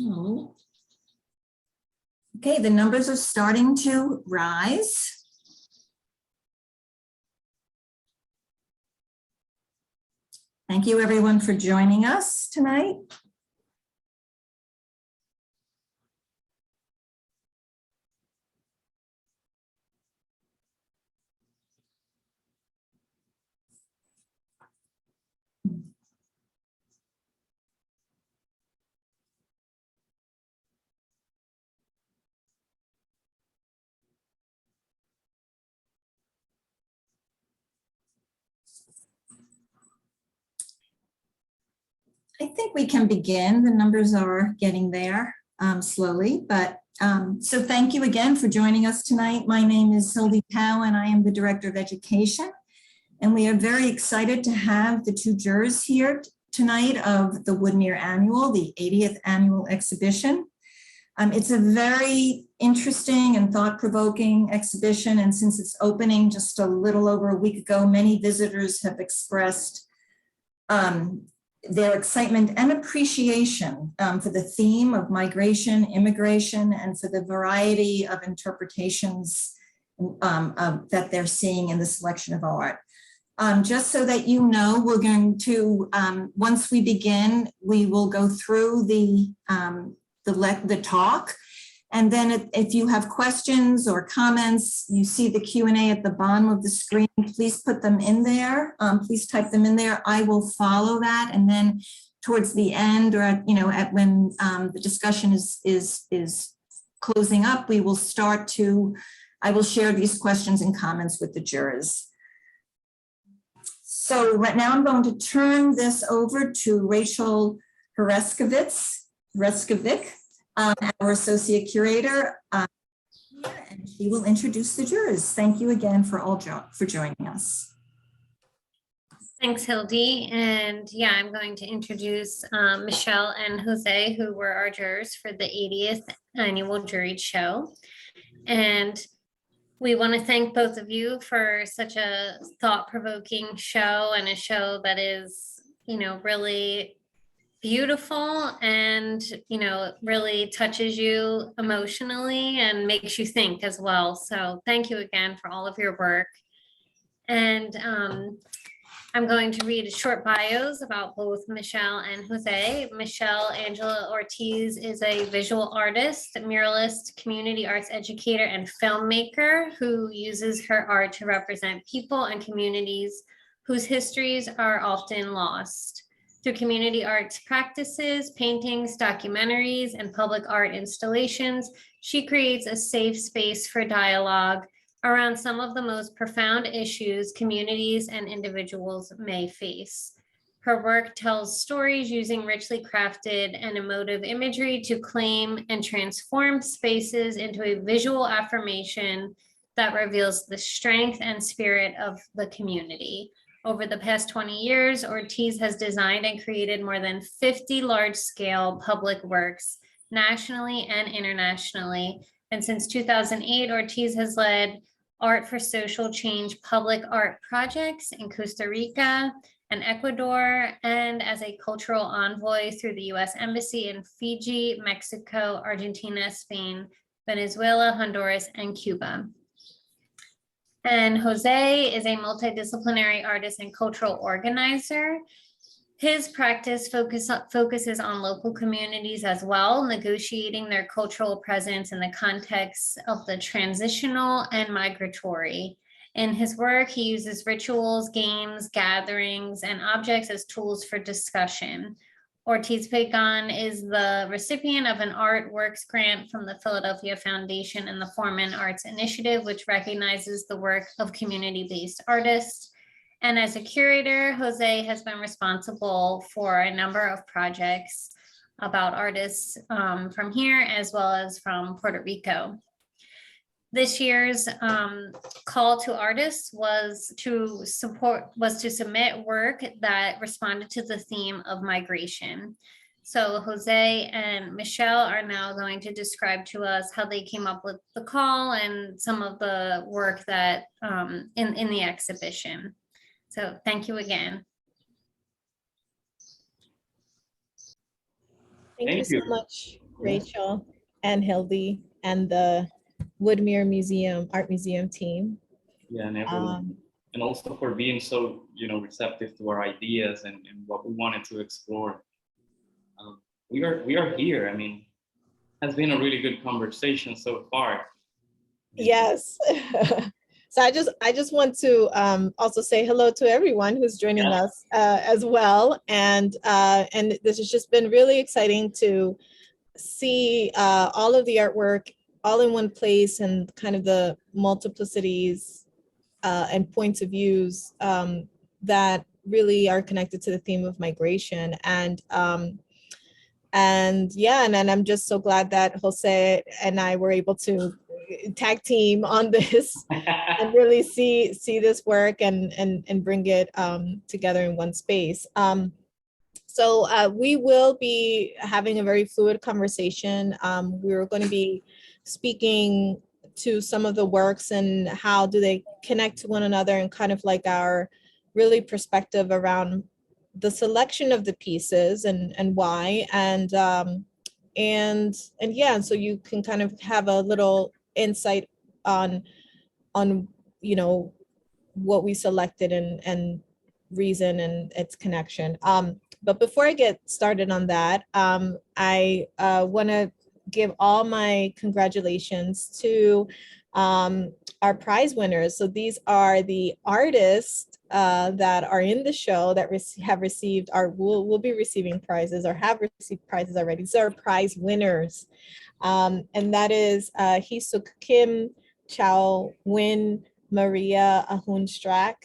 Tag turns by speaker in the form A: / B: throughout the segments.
A: So, okay, the numbers are starting to rise. Thank you everyone for joining us tonight. I think we can begin. The numbers are getting there slowly, but so thank you again for joining us tonight. My name is Hildy Howe and I am the Director of Education. And we are very excited to have the two jurors here tonight of the Woodmere Annual, the 80th Annual Exhibition. It's a very interesting and thought-provoking exhibition, and since its opening just a little over a week ago, many visitors have expressed their excitement and appreciation for the theme of migration, immigration, and for the variety of interpretations that they're seeing in the selection of art. Just so that you know, we're going to, once we begin, we will go through the talk. And then if you have questions or comments, you see the Q&A at the bottom of the screen, please put them in there. Please type them in there. I will follow that. And then towards the end, or at when the discussion is closing up, I will share these questions and comments with the jurors. So right now I'm going to turn this over to Rachel Hereskovic, our associate curator, and she will introduce the jurors. Thank you again for joining us.
B: Thanks, Hildy. And yeah, I'm going to introduce Michelle and Jose, who were our jurors for the 80th Annual Juried Show. And we want to thank both of you for such a thought-provoking show, and a show that is, really beautiful and, really touches you emotionally and makes you think as well. So thank you again for all of your work. And I'm going to read short bios about both Michelle and Jose. Michelle Angela Ortiz is a visual artist, muralist, community arts educator, and filmmaker who uses her art to represent people and communities whose histories are often lost. Through community arts practices, paintings, documentaries, and public art installations, she creates a safe space for dialogue around some of the most profound issues communities and individuals may face. Her work tells stories using richly crafted and emotive imagery to claim and transform spaces into a visual affirmation that reveals the strength and spirit of the community. Over the past 20 years, Ortiz has designed and created more than 50 large-scale public works, nationally and internationally. And since 2008, Ortiz has led Art for Social Change public art projects in Costa Rica and Ecuador, and as a cultural envoy through the U.S. Embassy in Fiji, Mexico, Argentina, Spain, Venezuela, Honduras, and Cuba. And Jose is a multidisciplinary artist and cultural organizer. His practice focuses on local communities as well, negotiating their cultural presence in the context of the transitional and migratory. In his work, he uses rituals, games, gatherings, and objects as tools for discussion. Ortiz-Pagán is the recipient of an Artworks grant from the Philadelphia Foundation and the Foreman Arts Initiative, which recognizes the work of community-based artists. And as a curator, Jose has been responsible for a number of projects about artists from here, as well as from Puerto Rico. This year's call to artists was to submit work that responded to the theme of migration. So Jose and Michelle are now going to describe to us how they came up with the call and some of the work that in the exhibition. So thank you again.
C: Thank you so much, Rachel and Hildy and the Woodmere Museum, Art Museum team.
D: Yeah, and everyone. And also for being so, receptive to our ideas and what we wanted to explore. We are here. I mean, has been a really good conversation so far.
C: Yes. So I just want to also say hello to everyone who's joining us as well. And this has just been really exciting to see all of the artwork all in one place and kind of the multiplicities and points of views that really are connected to the theme of migration. And I'm just so glad that Jose and I were able to tag team on this and really see this work and bring it together in one space. So we will be having a very fluid conversation. We're going to be speaking to some of the works and how do they connect to one another, and kind of like our really perspective around the selection of the pieces and why, and so you can kind of have a little insight on what we selected and reason and its connection. But before I get started on that, I want to give all my congratulations to our prize winners. So these are the artists that are in the show that have received will be receiving prizes or have received prizes already. These are prize winners. And that is Hisuk Kim, Chao Win, Maria Ahunstrak,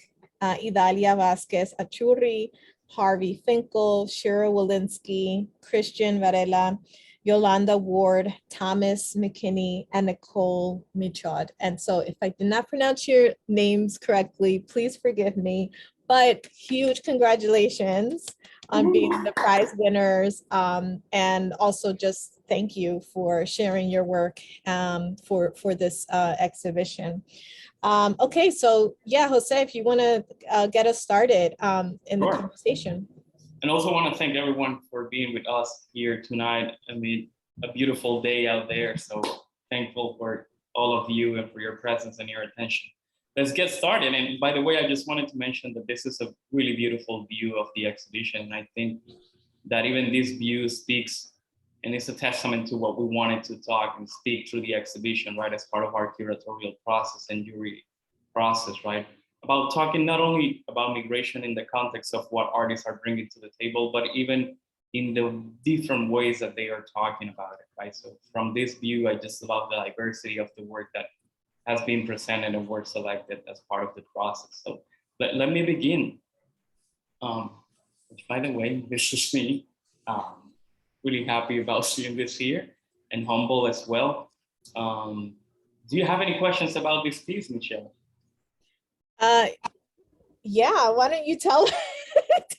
C: Idalia Vasquez Achurri, Harvey Finkel, Shira Walensky, Christian Varela, Yolanda Ward, Thomas McKinney, and Nicole Michaud. And so if I did not pronounce your names correctly, please forgive me, but huge congratulations on being the prize winners. And also just thank you for sharing your work for this exhibition. Okay, so yeah, Jose, if you want to get us started in the conversation.
D: And also want to thank everyone for being with us here tonight. I mean, a beautiful day out there. So thankful for all of you and for your presence and your attention. Let's get started. And by the way, I just wanted to mention that this is a really beautiful view of the exhibition. And I think that even this view speaks and it's a testament to what we wanted to talk and speak through the exhibition, right, as part of our curatorial process and jury process, right? About talking not only about migration in the context of what artists are bringing to the table, but even in the different ways that they are talking about it, right? So from this view, I just love the diversity of the work that has been presented and work selected as part of the process. So let me begin. Which, by the way, this is me. Really happy about seeing this here and humble as well. Do you have any questions about this piece, Michelle?
C: Yeah, why don't you tell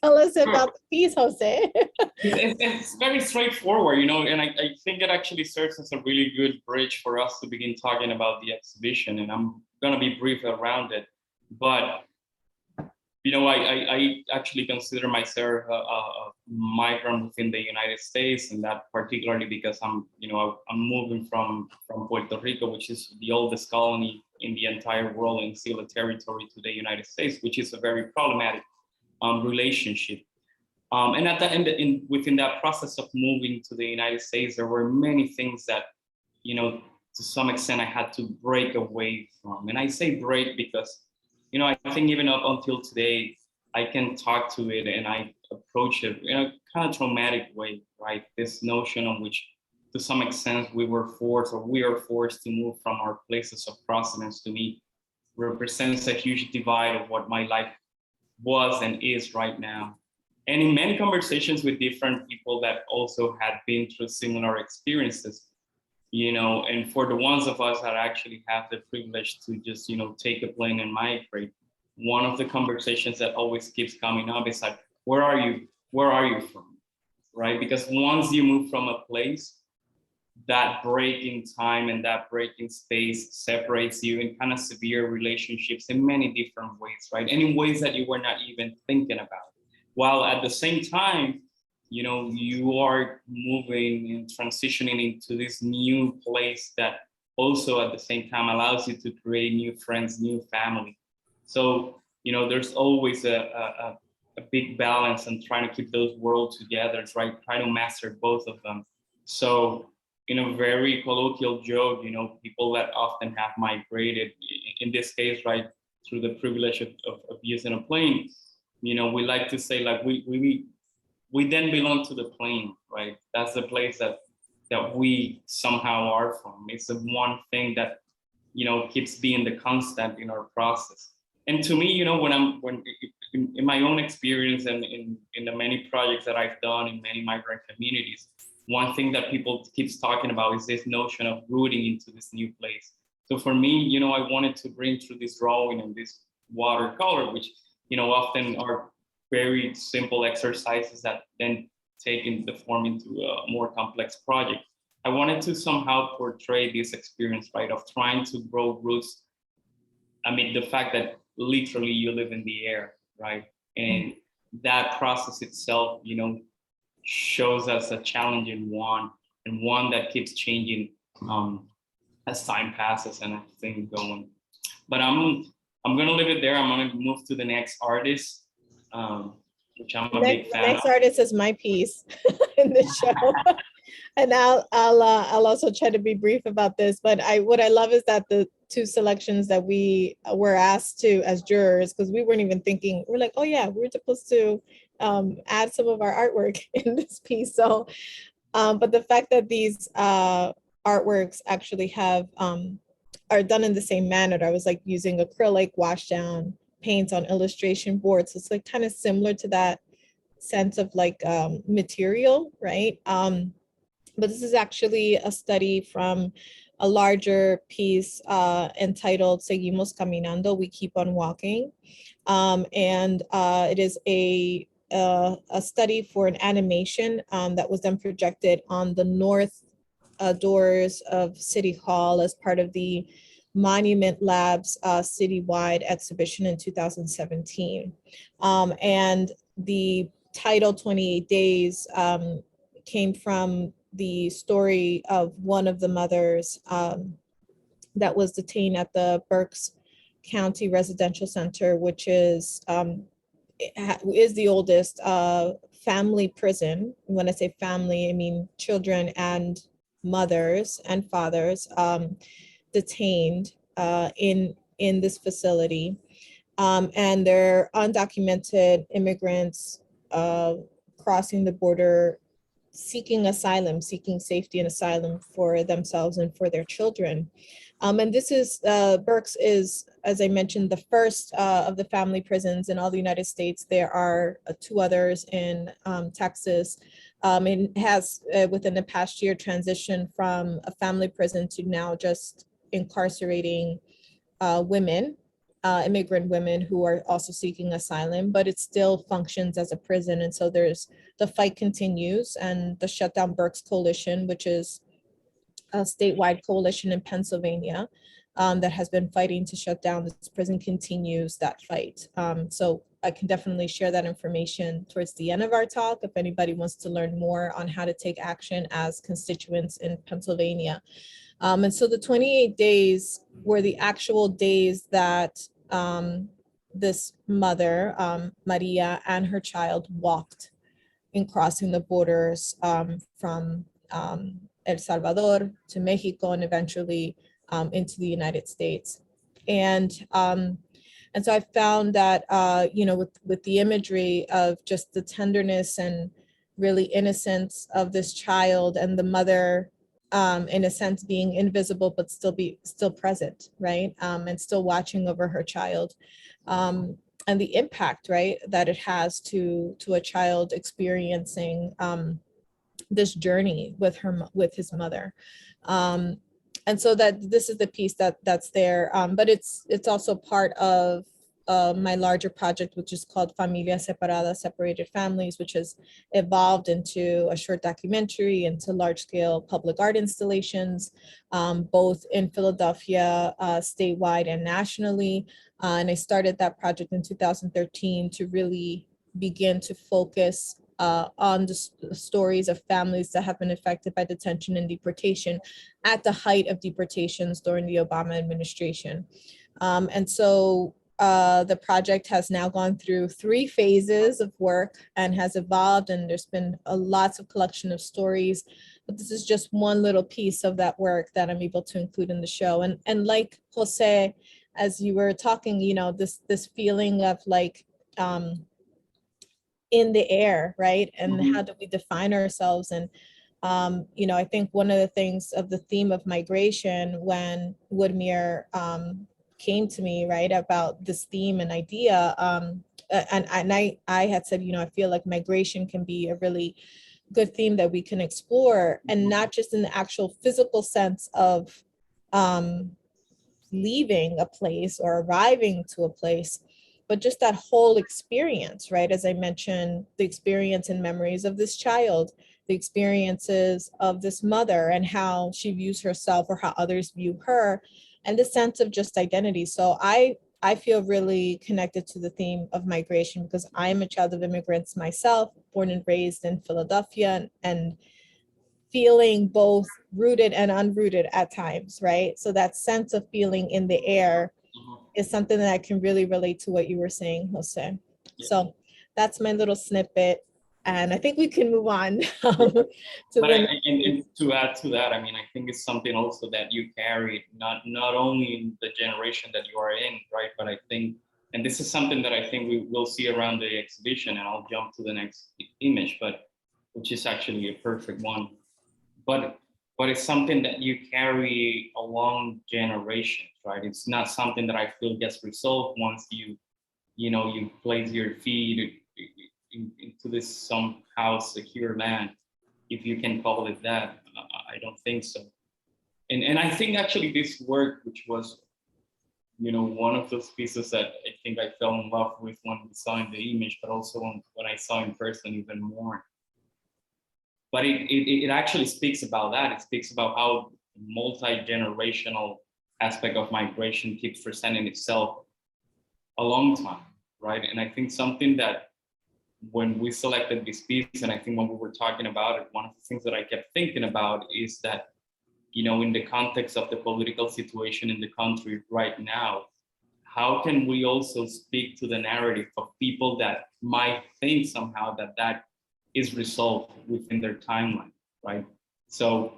C: us about the piece, Jose?
D: It's very straightforward, and I think it actually serves as a really good bridge for us to begin talking about the exhibition, and I'm gonna be brief around it. But I actually consider myself a migrant within the United States, and that particularly because I'm moving from Puerto Rico, which is the oldest colony in the entire world and still a territory, to the United States, which is a very problematic relationship. And at the end, within that process of moving to the United States, there were many things that, to some extent I had to break away from. And I say break because I think even up until today, I can talk to it and I approach it in a kind of traumatic way, right? This notion on which, to some extent, we are forced to move from our places of provenance, to me, represents a huge divide of what my life was and is right now. And in many conversations with different people that also had been through similar experiences, and for the ones of us that actually have the privilege to just, take a plane and migrate, one of the conversations that always keeps coming up is like, where are you from, right? Because once you move from a place, that break in time and that break in space separates you in kind of severe relationships in many different ways, right? And in ways that you were not even thinking about. While at the same time, you know, you are moving and transitioning into this new place that also at the same time allows you to create new friends, new family. So, you know, there's always a big balance and trying to keep those worlds together, try to master both of them. So in a very colloquial joke, you know, people that often have migrated, in this case, right, through the privilege of using a plane, you know, we like to say like we then belong to the plane, right? That's the place that we somehow are from. It's the one thing that, you know, keeps being the constant in our process. And to me, you know, when in my own experience and in the many projects that I've done in many migrant communities, one thing that people keeps talking about is this notion of rooting into this new place. So for me, you know, I wanted to bring through this drawing and this watercolor, which, you know, often are very simple exercises that then take in the form into a more complex project. I wanted to somehow portray this experience, right, of trying to grow roots amid the fact that literally you live in the air, right? And that process itself, you know, shows us a challenging one, and one that keeps changing as time passes and things going. But I'm gonna leave it there. I'm gonna move to the next artist, which I'm a big fan
C: Next
D: of.
C: artist is my piece in the show. And I'll also try to be brief about this, but what I love is that the two selections that we were asked to as jurors, because we weren't even thinking, we're like, oh yeah, we're supposed to add some of our artwork in this piece. So, but the fact that these artworks actually have are done in the same manner. I was like using acrylic wash down paints on illustration boards. So it's like kind of similar to that sense of like material, right? But this is actually a study from a larger piece entitled Seguimos Caminando, We Keep on Walking. And it is a study for an animation that was then projected on the north doors of City Hall as part of the Monument Labs citywide exhibition in 2017. And the title 28 Days came from the story of one of the mothers that was detained at the Berks County Residential Center, which is the oldest family prison. When I say family, I mean children and mothers and fathers detained in this facility. And they're undocumented immigrants crossing the border, seeking asylum, seeking safety and asylum for themselves and for their children. And this is, Berks is, as I mentioned, the first of the family prisons in all the United States. There are two others in Texas. It has, within the past year, transitioned from a family prison to now just incarcerating women, immigrant women who are also seeking asylum, but it still functions as a prison. And so the fight continues, and the Shut Down Berks Coalition, which is a statewide coalition in Pennsylvania that has been fighting to shut down this prison, continues that fight. So I can definitely share that information towards the end of our talk if anybody wants to learn more on how to take action as constituents in Pennsylvania. And so the 28 days were the actual days that this mother, Maria, and her child walked in crossing the borders from El Salvador to Mexico and eventually into the United States. And so I found that, you know, with the imagery of just the tenderness and really innocence of this child and the mother, in a sense, being invisible, but still present, right? And still watching over her child. And the impact, right, that it has to a child experiencing this journey with his mother. And so that this is the piece that's there, but it's also part of my larger project, which is called Familias Separadas, Separated Families, which has evolved into a short documentary, into large-scale public art installations, both in Philadelphia, statewide and nationally. And I started that project in 2013 to really begin to focus on the stories of families that have been affected by detention and deportation at the height of deportations during the Obama administration. And so the project has now gone through 3 phases of work and has evolved, and there's been lots of collection of stories, but this is just one little piece of that work that I'm able to include in the show. And like Jose, as you were talking, you know, this feeling of like in the air, right? And how do we define ourselves? And you know, I think one of the things of the theme of migration when Woodmere came to me, right, about this theme and idea, and I had said, you know, I feel like migration can be a really good theme that we can explore, and not just in the actual physical sense of leaving a place or arriving to a place, but just that whole experience, right? As I mentioned, the experience and memories of this child, the experiences of this mother and how she views herself or how others view her, and the sense of just identity. So I feel really connected to the theme of migration because I'm a child of immigrants myself, born and raised in Philadelphia, and feeling both rooted and unrooted at times, right? So that sense of feeling in the air is something that I can really relate to what you were saying, Jose. So that's my little snippet. And I think we can move on to
D: and to add to that, I mean, I think it's something also that you carry, not only in the generation that you are in, right? But I think, and this is something that I think we will see around the exhibition, and I'll jump to the next image, but which is actually a perfect one. But it's something that you carry along generations, right? It's not something that I feel gets resolved once you place your feet into this somehow secure land, if you can call it that. I don't think so. And I think actually this work, which was, you know, one of those pieces that I think I fell in love with when we saw in the image, but also when I saw in person even more. But it actually speaks about that. It speaks about how multi-generational aspect of migration keeps presenting itself a long time, right? And I think something that when we selected this piece, and I think when we were talking about it, one of the things that I kept thinking about is that, you know, in the context of the political situation in the country right now, how can we also speak to the narrative of people that might think somehow that is resolved within their timeline, right? So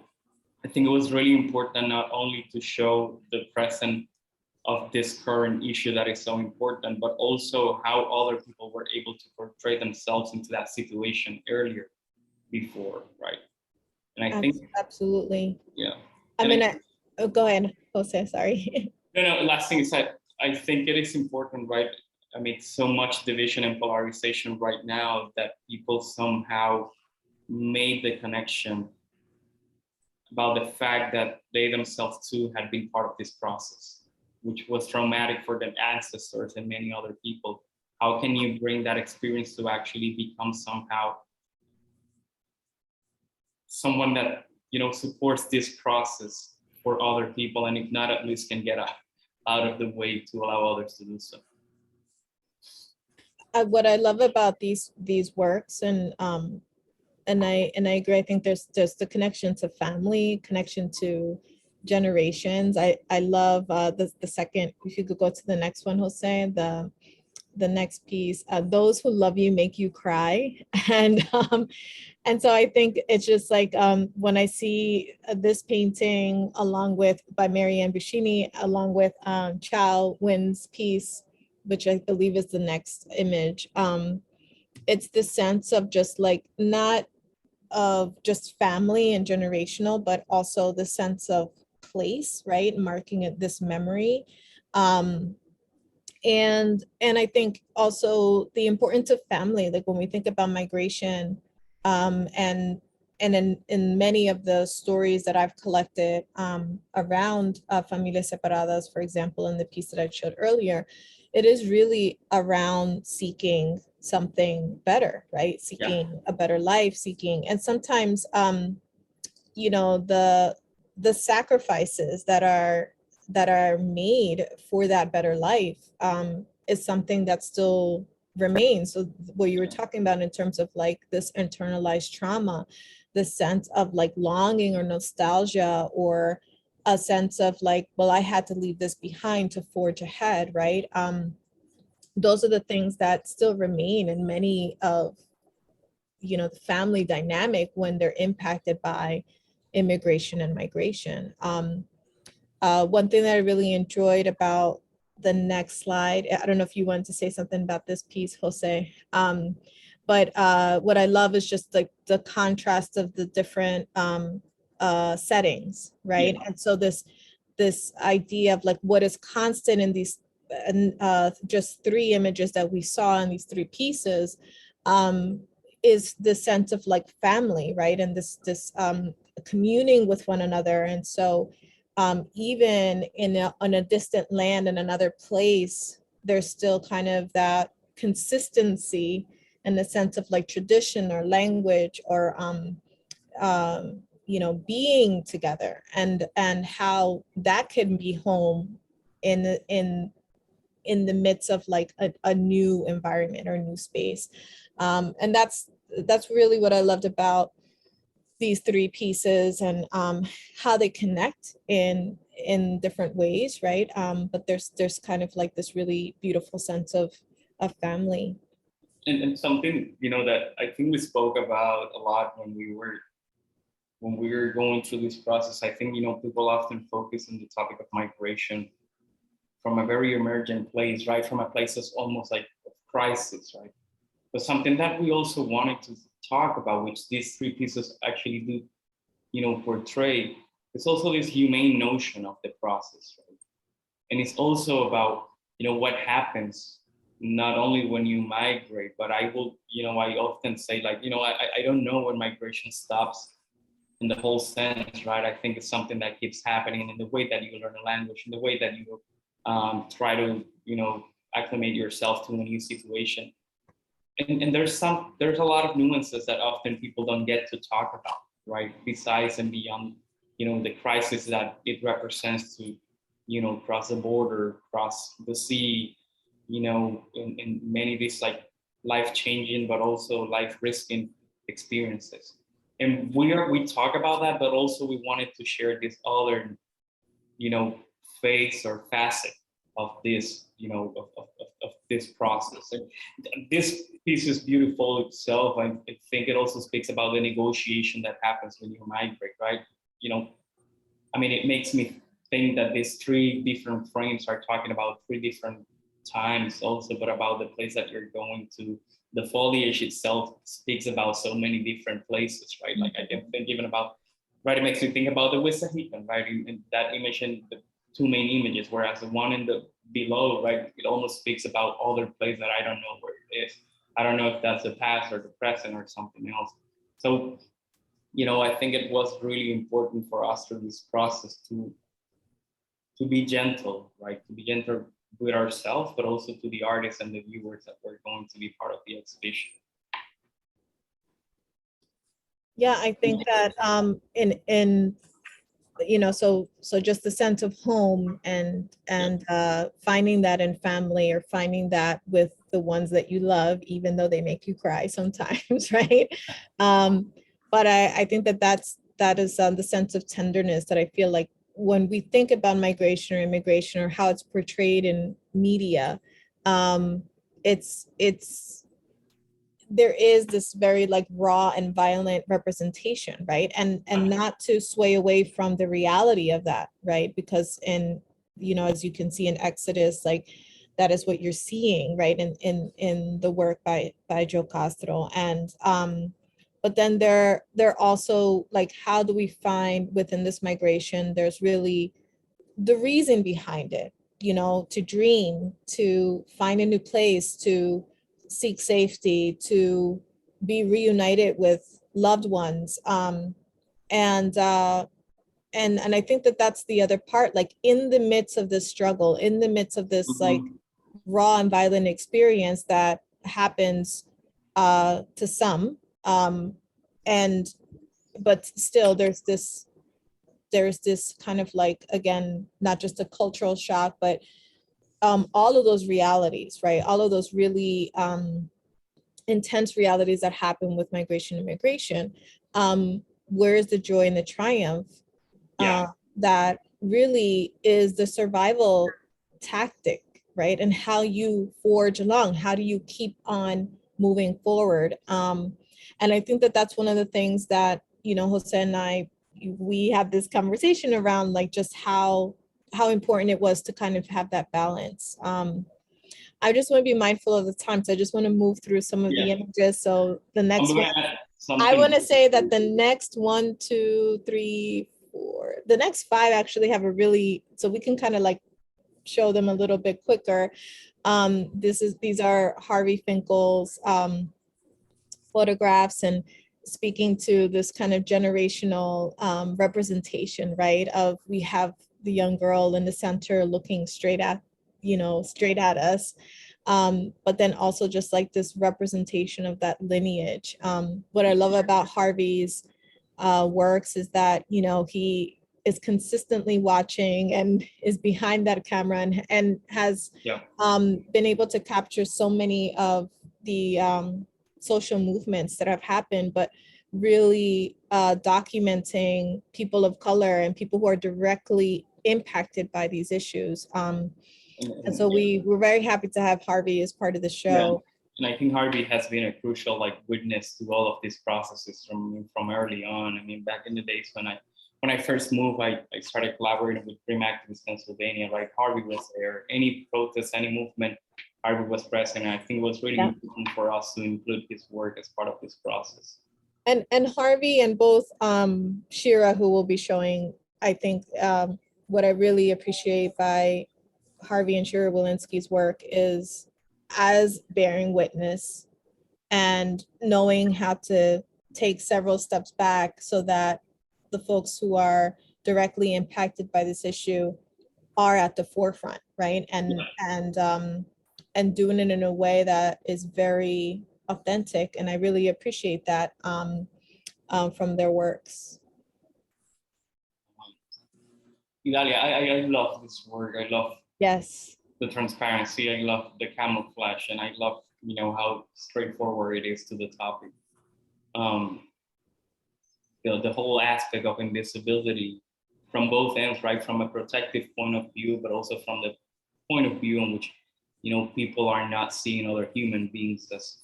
D: I think it was really important not only to show the present of this current issue that is so important, but also how other people were able to portray themselves into that situation earlier, before, right? And I think
C: absolutely.
D: Yeah.
C: I mean, go ahead, Jose, sorry.
D: No, last thing is that I think it is important, right? I mean, so much division and polarization right now that people somehow made the connection about the fact that they themselves too had been part of this process, which was traumatic for their ancestors and many other people. How can you bring that experience to actually become somehow someone that, you know, supports this process for other people, and if not, at least can get out of the way to allow others to do so.
C: What I love about these works, and I agree. I think there's the connection to family, connection to generations. I love the second. If you could go to the next one, Jose. The next piece. Those who love you make you cry, and so I think it's just like when I see this painting along with by Marianne Buscini, along with Chow Wynn's piece, which I believe is the next image. It's the sense of just like not of just family and generational, but also the sense of place, right? Marking it, this memory. And I think also the importance of family, like when we think about migration, and in many of the stories that I've collected around familias separadas, for example, in the piece that I showed earlier, it is really around seeking something better, right? Seeking a better life, seeking, and sometimes, you know, the sacrifices that are made for that better life is something that's still remains. So what you were talking about in terms of like this internalized trauma, the sense of like longing or nostalgia, or a sense of like, well, I had to leave this behind to forge ahead, right? Those are the things that still remain in many of, you know, the family dynamic when they're impacted by immigration and migration. One thing that I really enjoyed about the next slide, I don't know if you wanted to say something about this piece, Jose, but what I love is just like the contrast of the different settings, right?
D: Yeah.
C: And so this idea of like what is constant in these just three images that we saw in these three pieces, is the sense of like family, right? And this communing with one another. And so even on a distant land in another place, there's still kind of that consistency in the sense of like tradition or language or you know, being together, and how that can be home in the midst of like a new environment or a new space. And that's really what I loved about these three pieces, and how they connect in different ways, right? But there's kind of like this really beautiful sense of family.
D: And something, you know, that I think we spoke about a lot when we were going through this process. I think, you know, people often focus on the topic of migration from a very emergent place, right? From a place that's almost like a crisis, right? But something that we also wanted to talk about, which these three pieces actually do, you know, portray, it's also this humane notion of the process, right? And it's also about, you know, what happens not only when you migrate, but I will, you know, I often say like, you know, I don't know when migration stops in the whole sense, right? I think it's something that keeps happening in the way that you learn a language, in the way that you try to, you know, acclimate yourself to a new situation. And there's a lot of nuances that often people don't get to talk about, right? Besides and beyond, you know, the crisis that it represents to, you know, cross the border, cross the sea, you know, in many of these like life-changing, but also life-risking experiences. And we talk about that, but also we wanted to share this other, you know, face or facet of this, you know, of this process. And this piece is beautiful itself. I think it also speaks about the negotiation that happens when you migrate, right? You know, I mean, it makes me think that these three different frames are talking about three different times also, but about the place that you're going to. The foliage itself speaks about so many different places, right? Like I can think even about, right, it makes me think about the Wissahickon, right? In that image and the two main images, whereas the one in the below, right, it almost speaks about other place that I don't know where it is. I don't know if that's the past or the present or something else. So, you know, I think it was really important for us through this process to be gentle, right? To be gentle with ourselves, but also to the artists and the viewers that were going to be part of the exhibition.
C: Yeah, I think that in you know, so just the sense of home and finding that in family, or finding that with the ones that you love, even though they make you cry sometimes, right? But I think that is the sense of tenderness that I feel like when we think about migration or immigration or how it's portrayed in media, it's there is this very like raw and violent representation, right? And not to sway away from the reality of that, right? Because in, you know, as you can see in Exodus, like that is what you're seeing, right? In the work by Joe Castro. And but then there also like, how do we find within this migration, there's really the reason behind it, you know, to dream, to find a new place, to seek safety, to be reunited with loved ones. And I think that that's the other part, like in the midst of this struggle, in the midst of this like raw and violent experience that happens to some, and but still there's this kind of like, again, not just a cultural shock, but all of those realities, right? All of those really intense realities that happen with migration and immigration. Where is the joy and the triumph that really is the survival tactic, right? And how you forge along, how do you keep on moving forward? And I think that that's one of the things that, you know, Jose and I, we have this conversation around, like just how important it was to kind of have that balance. I just want to be mindful of the time, so I just want to move through some of the images. So the next one, I want to say that the next 1, 2, 3, 4, the next 5 actually have a really, so we can kind of like show them a little bit quicker. These are Harvey Finkel's photographs, and speaking to this kind of generational representation, right? Of, we have the young girl in the center looking straight at, you know, straight at us. But then also just like this representation of that lineage. What I love about Harvey's works is that, you know, he is consistently watching and is behind that camera, and has been able to capture so many of the social movements that have happened, but really documenting people of color and people who are directly impacted by these issues. And so we're very happy to have Harvey as part of the show.
D: And I think Harvey has been a crucial witness to all of these processes from early on. I mean, back in the days when I first moved, I started collaborating with Dream Activists Pennsylvania, right? Harvey was there. Any protest, any movement, Harvey was present. And I think it was really important for us to include his work as part of this process.
C: And Harvey and both Shira, who will be showing, I think what I really appreciate by Harvey and Shira Walensky's work is as bearing witness and knowing how to take several steps back so that the folks who are directly impacted by this issue are at the forefront, right? And doing it in a way that is very authentic. And I really appreciate that from their works.
D: Idalia, I love this work. I love the transparency. I love the camouflage, and I love, you know, how straightforward it is to the topic. The whole aspect of invisibility from both ends, right? From a protective point of view, but also from the point of view in which, you know, people are not seeing other human beings as,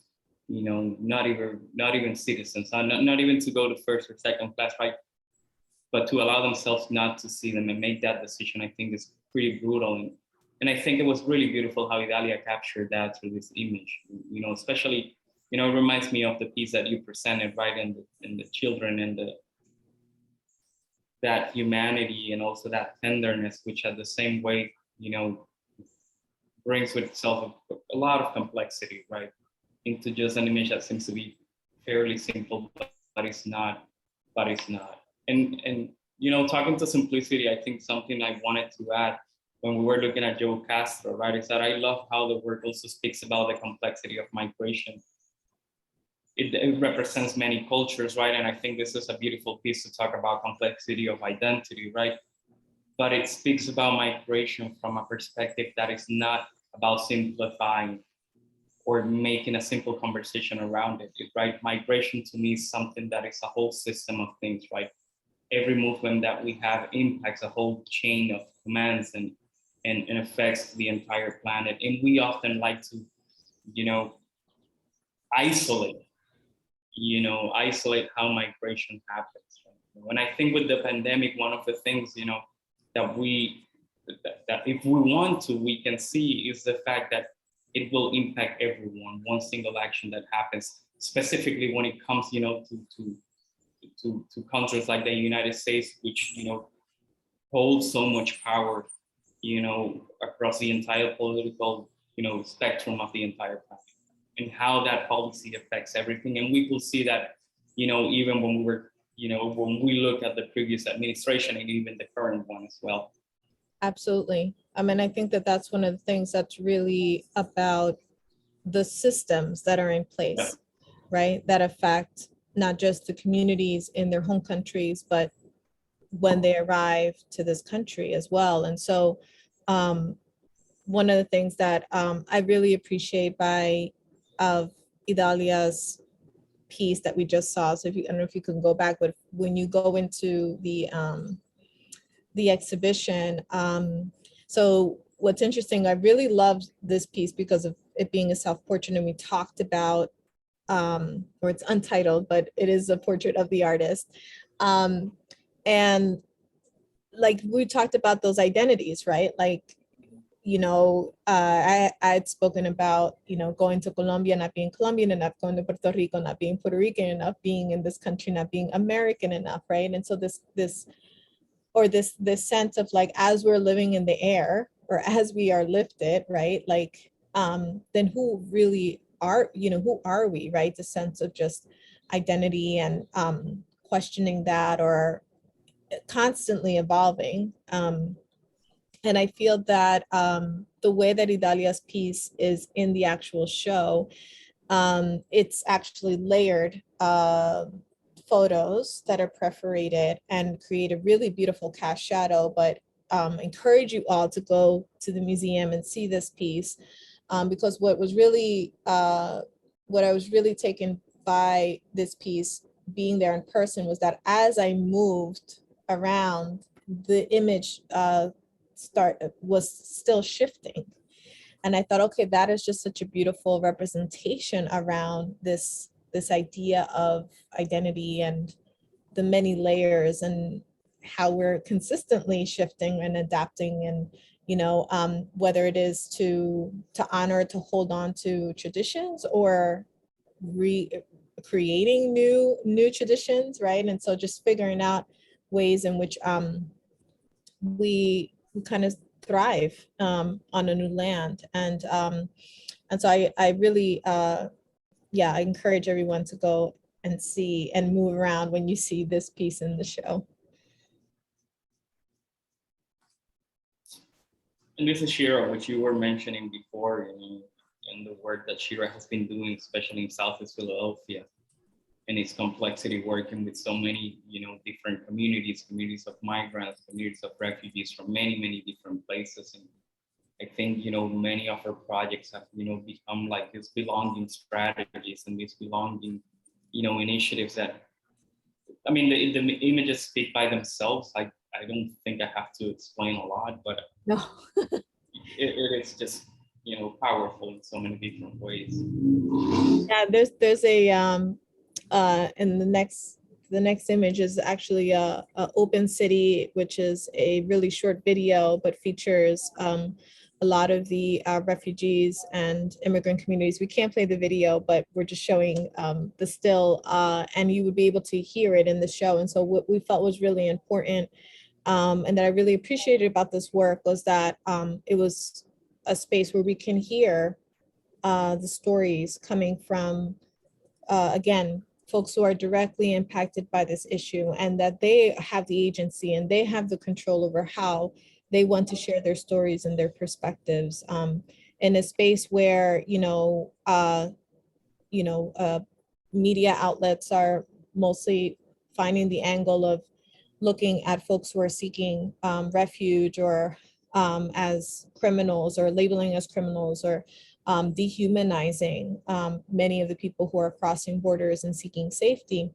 D: you know, not even citizens, not even to go to first or second class, right? But to allow themselves not to see them and make that decision, I think is pretty brutal. And I think it was really beautiful how Idalia captured that through this image, you know, especially, you know, it reminds me of the piece that you presented, right? And the children and that humanity and also that tenderness, which at the same way, you know, brings with itself a lot of complexity, right? Into just an image that seems to be fairly simple, but it's not. And you know, talking to simplicity, I think something I wanted to add when we were looking at Joe Castro, right, is that I love how the work also speaks about the complexity of migration. It represents many cultures, right? And I think this is a beautiful piece to talk about complexity of identity, right? But it speaks about migration from a perspective that is not about simplifying or making a simple conversation around it, right? Migration to me is something that is a whole system of things, right? Every movement that we have impacts a whole chain of commands and affects the entire planet. And we often like to, you know, isolate how migration happens. Right? When I think with the pandemic, one of the things, you know, that if we want to, we can see is the fact that it will impact everyone, one single action that happens, specifically when it comes, you know, to countries like the United States, which, you know, hold so much power, you know, across the entire political, you know, spectrum of the entire planet, and how that policy affects everything. And we will see that, you know, even when we look at the previous administration and even the current one as well.
C: Absolutely. I mean, I think that that's one of the things that's really about the systems that are in place, right? That affect not just the communities in their home countries, but when they arrive to this country as well. And so one of the things that I really appreciate of Idalia's piece that we just saw. So if you, I don't know if you can go back, but when you go into the exhibition, so what's interesting, I really loved this piece because of it being a self-portrait, and we talked about, or it's untitled, but it is a portrait of the artist. And like we talked about those identities, right? Like, you know, I had spoken about, you know, going to Colombia, not being Colombian enough, going to Puerto Rico, not being Puerto Rican enough, being in this country, not being American enough, right? And so this sense of like, as we're living in the air, or as we are lifted, right? Like, then who really are, you know, who are we, right? The sense of just identity and questioning that, or constantly evolving. And I feel that the way that Idalia's piece is in the actual show, it's actually layered photos that are perforated and create a really beautiful cast shadow, but encourage you all to go to the museum and see this piece, because what I was really taken by this piece being there in person was that as I moved around, the image was still shifting. And I thought, okay, that is just such a beautiful representation around this idea of identity and the many layers, and how we're consistently shifting and adapting, and, you know, whether it is to honor, to hold on to traditions, or creating new traditions, right? And so just figuring out ways in which we kind of thrive on a new land. And so I really, yeah, I encourage everyone to go and see and move around when you see this piece in the show.
D: And this is Shira, which you were mentioning before, and the work that Shira has been doing, especially in Southeast Philadelphia, and its complexity, working with so many, different communities of migrants, communities of refugees from many different places. And I think, many of our projects have, become like these belonging strategies and these belonging, initiatives that, I mean, the images speak by themselves. I don't think I have to explain a lot, but
C: No.
D: it is just, powerful in so many different ways.
C: Yeah, there's a and the next image is actually a Open City, which is a really short video, but features a lot of the refugees and immigrant communities. We can't play the video, but we're just showing the still, and you would be able to hear it in the show. And so what we felt was really important, and that I really appreciated about this work, was that it was a space where we can hear the stories coming from, again, folks who are directly impacted by this issue, and that they have the agency and they have the control over how they want to share their stories and their perspectives, in a space where, media outlets are mostly finding the angle of looking at folks who are seeking refuge, or as criminals, or labeling as criminals, or dehumanizing many of the people who are crossing borders and seeking safety.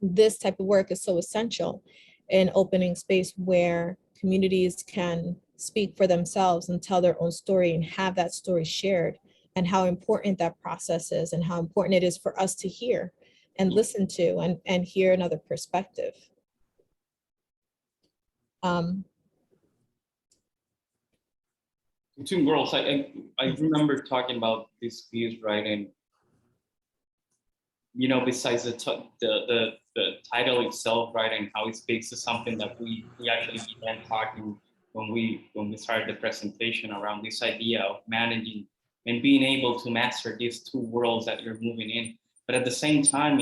C: This type of work is so essential in opening space where communities can speak for themselves and tell their own story and have that story shared, and how important that process is, and how important it is for us to hear and listen to and hear another perspective.
D: Two girls, I remember talking about this piece, right? And besides the title itself, right, and how it speaks to something that we actually began talking when we started the presentation, around this idea of managing and being able to master these two worlds that you're moving in. But at the same time,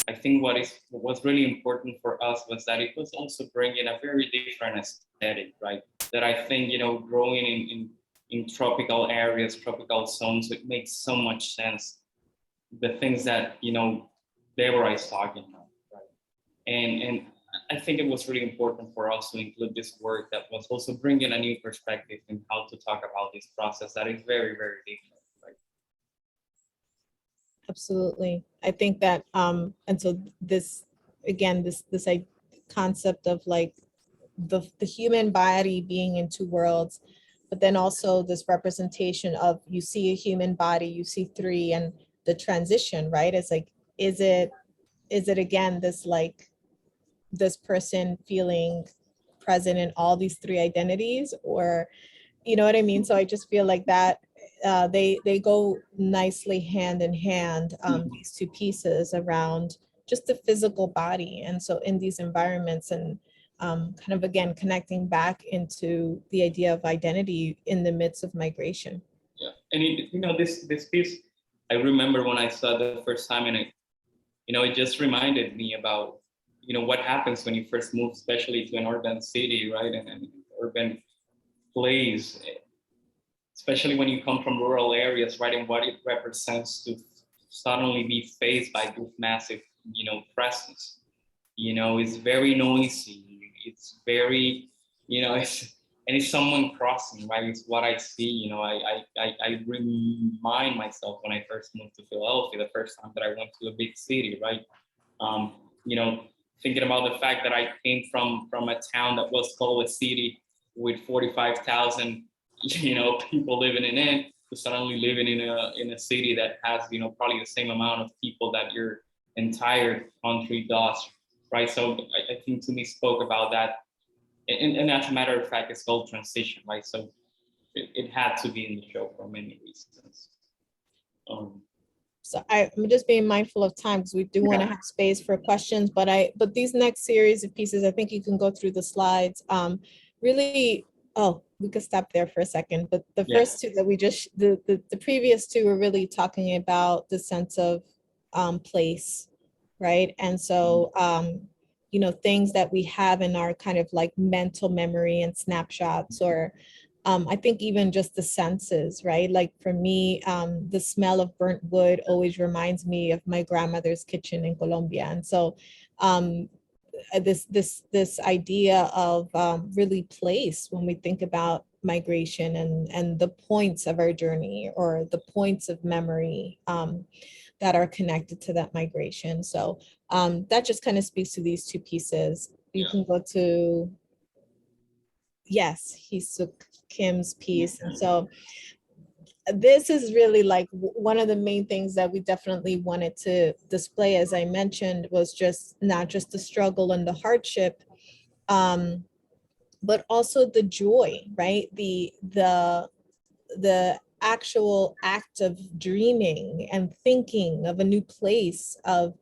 D: I think what's really important for us was that it was also bringing a very different aesthetic, right? That I think, growing in tropical areas, tropical zones, it makes so much sense. The things that, Deborah is talking about, right? And I think it was really important for us to include this work that was also bringing a new perspective in how to talk about this process that is very, very different. Right?
C: Absolutely. I think that, and so this, again, this concept of like the human body being in two worlds, but then also this representation of, you see a human body, you see three, and the transition, right? It's like, is it again, this like, this person feeling present in all these three identities, or, you know what I mean? So I just feel like that they go nicely hand in hand, these two pieces around just the physical body. And so in these environments, and kind of again connecting back into the idea of identity in the midst of migration.
D: Yeah, and this piece, I remember when I saw it the first time, and it just reminded me about what happens when you first move, especially to an urban city, right, and an urban place, especially when you come from rural areas, right, and what it represents to suddenly be faced by this massive, presence. It's very noisy. It's very, it's someone crossing, right? It's what I see. I remind myself when I first moved to Philadelphia, the first time that I went to a big city, right? Thinking about the fact that I came from a town that was called a city with 45,000, people living in it, to suddenly living in a city that has, probably the same amount of people that your entire country does, right? So I think to me spoke about that. And as a matter of fact, it's called transition, right? So it had to be in the show for many reasons.
C: So I'm just being mindful of time, because we do want to have space for questions, but these next series of pieces, I think you can go through the slides. Really, we could stop there for a second, but the first two that we just, the previous two were really talking about the sense of place, right? And so, things that we have in our kind of like mental memory and snapshots, or I think even just the senses, right? Like for me, the smell of burnt wood always reminds me of my grandmother's kitchen in Colombia. And so this idea of really place when we think about migration and the points of our journey, or the points of memory that are connected to that migration. So that just kind of speaks to these two pieces. You can go to, yes, Hisuk Kim's piece. And so this is really like one of the main things that we definitely wanted to display, as I mentioned, was just not just the struggle and the hardship, but also the joy, right? The actual act of dreaming and thinking of a new place, of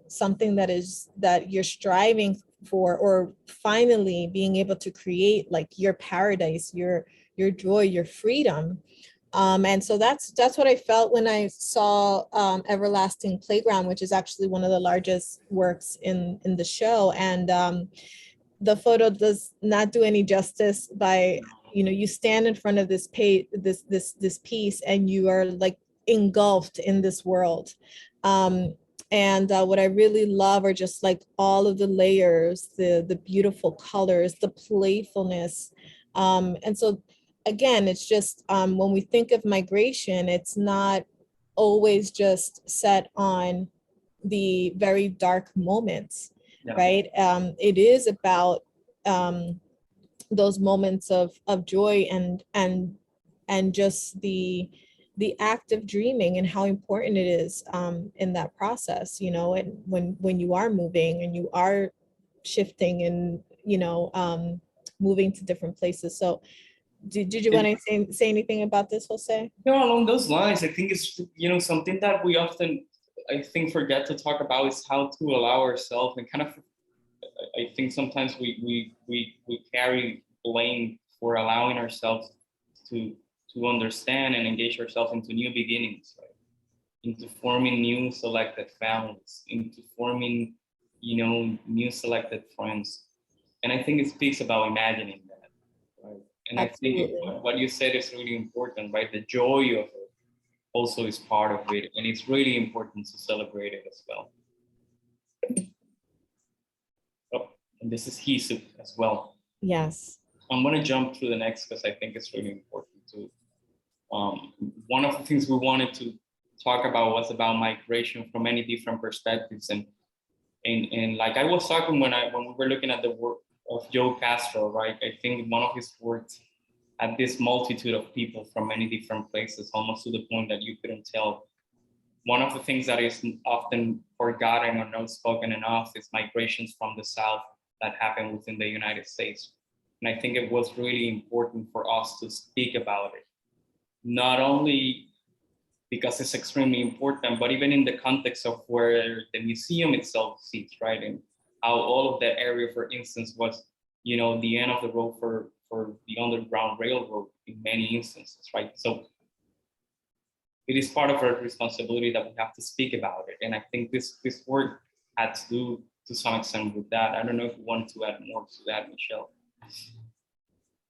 C: something that you're striving for, or finally being able to create like your paradise, your joy, your freedom. And so that's what I felt when I saw Everlasting Playground, which is actually one of the largest works in the show. And the photo does not do any justice by, you stand in front of this piece, and you are like engulfed in this world. And what I really love are just like all of the layers, the beautiful colors, the playfulness. And so again, it's just when we think of migration, it's not always just set on the very dark moments, right? It is about those moments of joy and just the act of dreaming, and how important it is in that process, and when you are moving and you are shifting and moving to different places. So did you want to say anything about this, Jose?
D: No, along those lines, I think it's something that we often, I think, forget to talk about is how to allow ourselves, and kind of, I think sometimes we carry blame for allowing ourselves to understand and engage ourselves into new beginnings, right? Into forming new selected families, into forming, new selected friends. And I think it speaks about imagining that, right? And absolutely. I think what you said is really important, right? The joy of it also is part of it. And it's really important to celebrate it as well. And this is Hisu as well.
C: Yes.
D: I'm going to jump through the next because I think it's really important too. One of the things we wanted to talk about was about migration from many different perspectives. And like I was talking when we were looking at the work of Joe Castro, right? I think one of his works had this multitude of people from many different places, almost to the point that you couldn't tell. One of the things that is often forgotten or not spoken enough is migrations from the South that happen within the United States. And I think it was really important for us to speak about it, not only because it's extremely important, but even in the context of where the museum itself sits, right? And how all of that area, for instance, was, the end of the road for the Underground Railroad in many instances, right? So it is part of our responsibility that we have to speak about it. And I think this work had to do to some extent with that. I don't know if you wanted to add more to that, Michelle.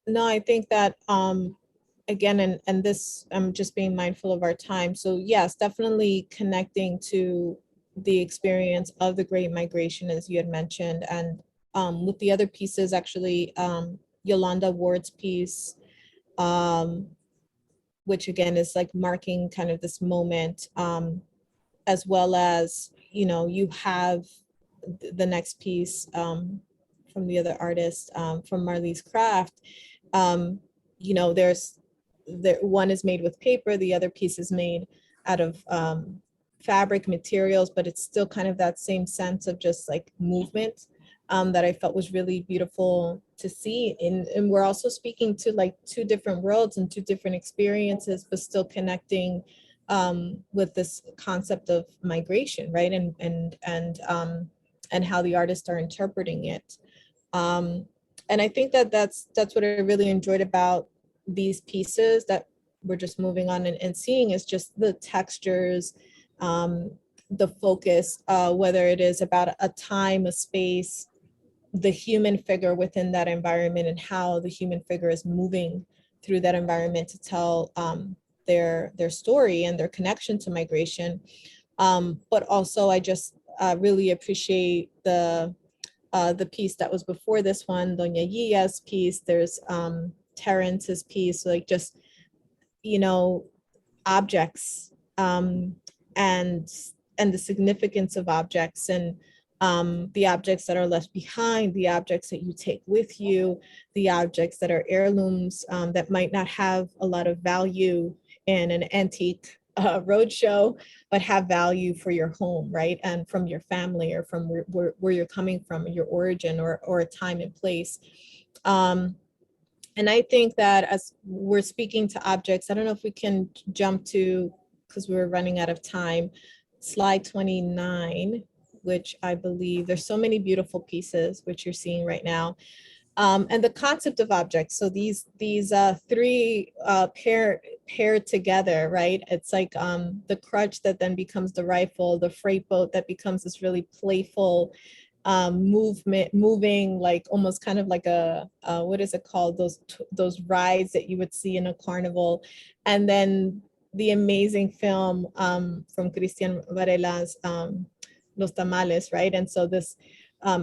C: No, I think that, again, and this, I'm just being mindful of our time. So yes, definitely connecting to the experience of the Great Migration, as you had mentioned, and with the other pieces, actually, Yolanda Ward's piece, which again is like marking kind of this moment, as well as, you have the next piece from the other artist, from Marley's Craft. One is made with paper, the other piece is made out of fabric materials, but it's still kind of that same sense of just like movement that I felt was really beautiful to see. And we're also speaking to like two different worlds and two different experiences, but still connecting with this concept of migration, right? And how the artists are interpreting it. And I think that that's what I really enjoyed about these pieces that we're just moving on and seeing, is just the textures, the focus, whether it is about a time, a space, the human figure within that environment, and how the human figure is moving through that environment to tell their story and their connection to migration. But also I just really appreciate the piece that was before this one, Doña Yia's piece. There's Terrence's piece, like just, objects, and the significance of objects, and the objects that are left behind, the objects that you take with you, the objects that are heirlooms, that might not have a lot of value in an antique roadshow, but have value for your home, right? And from your family, or from where you're coming from, your origin, or a time and place. And I think that as we're speaking to objects, I don't know if we can jump to, because we're running out of time, slide 29, which I believe there's so many beautiful pieces, which you're seeing right now. And the concept of objects. So these three paired together, right? It's like the crutch that then becomes the rifle, the freight boat that becomes this really playful moving, like almost kind of like a what is it called? Those rides that you would see in a carnival. And then the amazing film from Cristian Varela's Los Tamales, right? And so this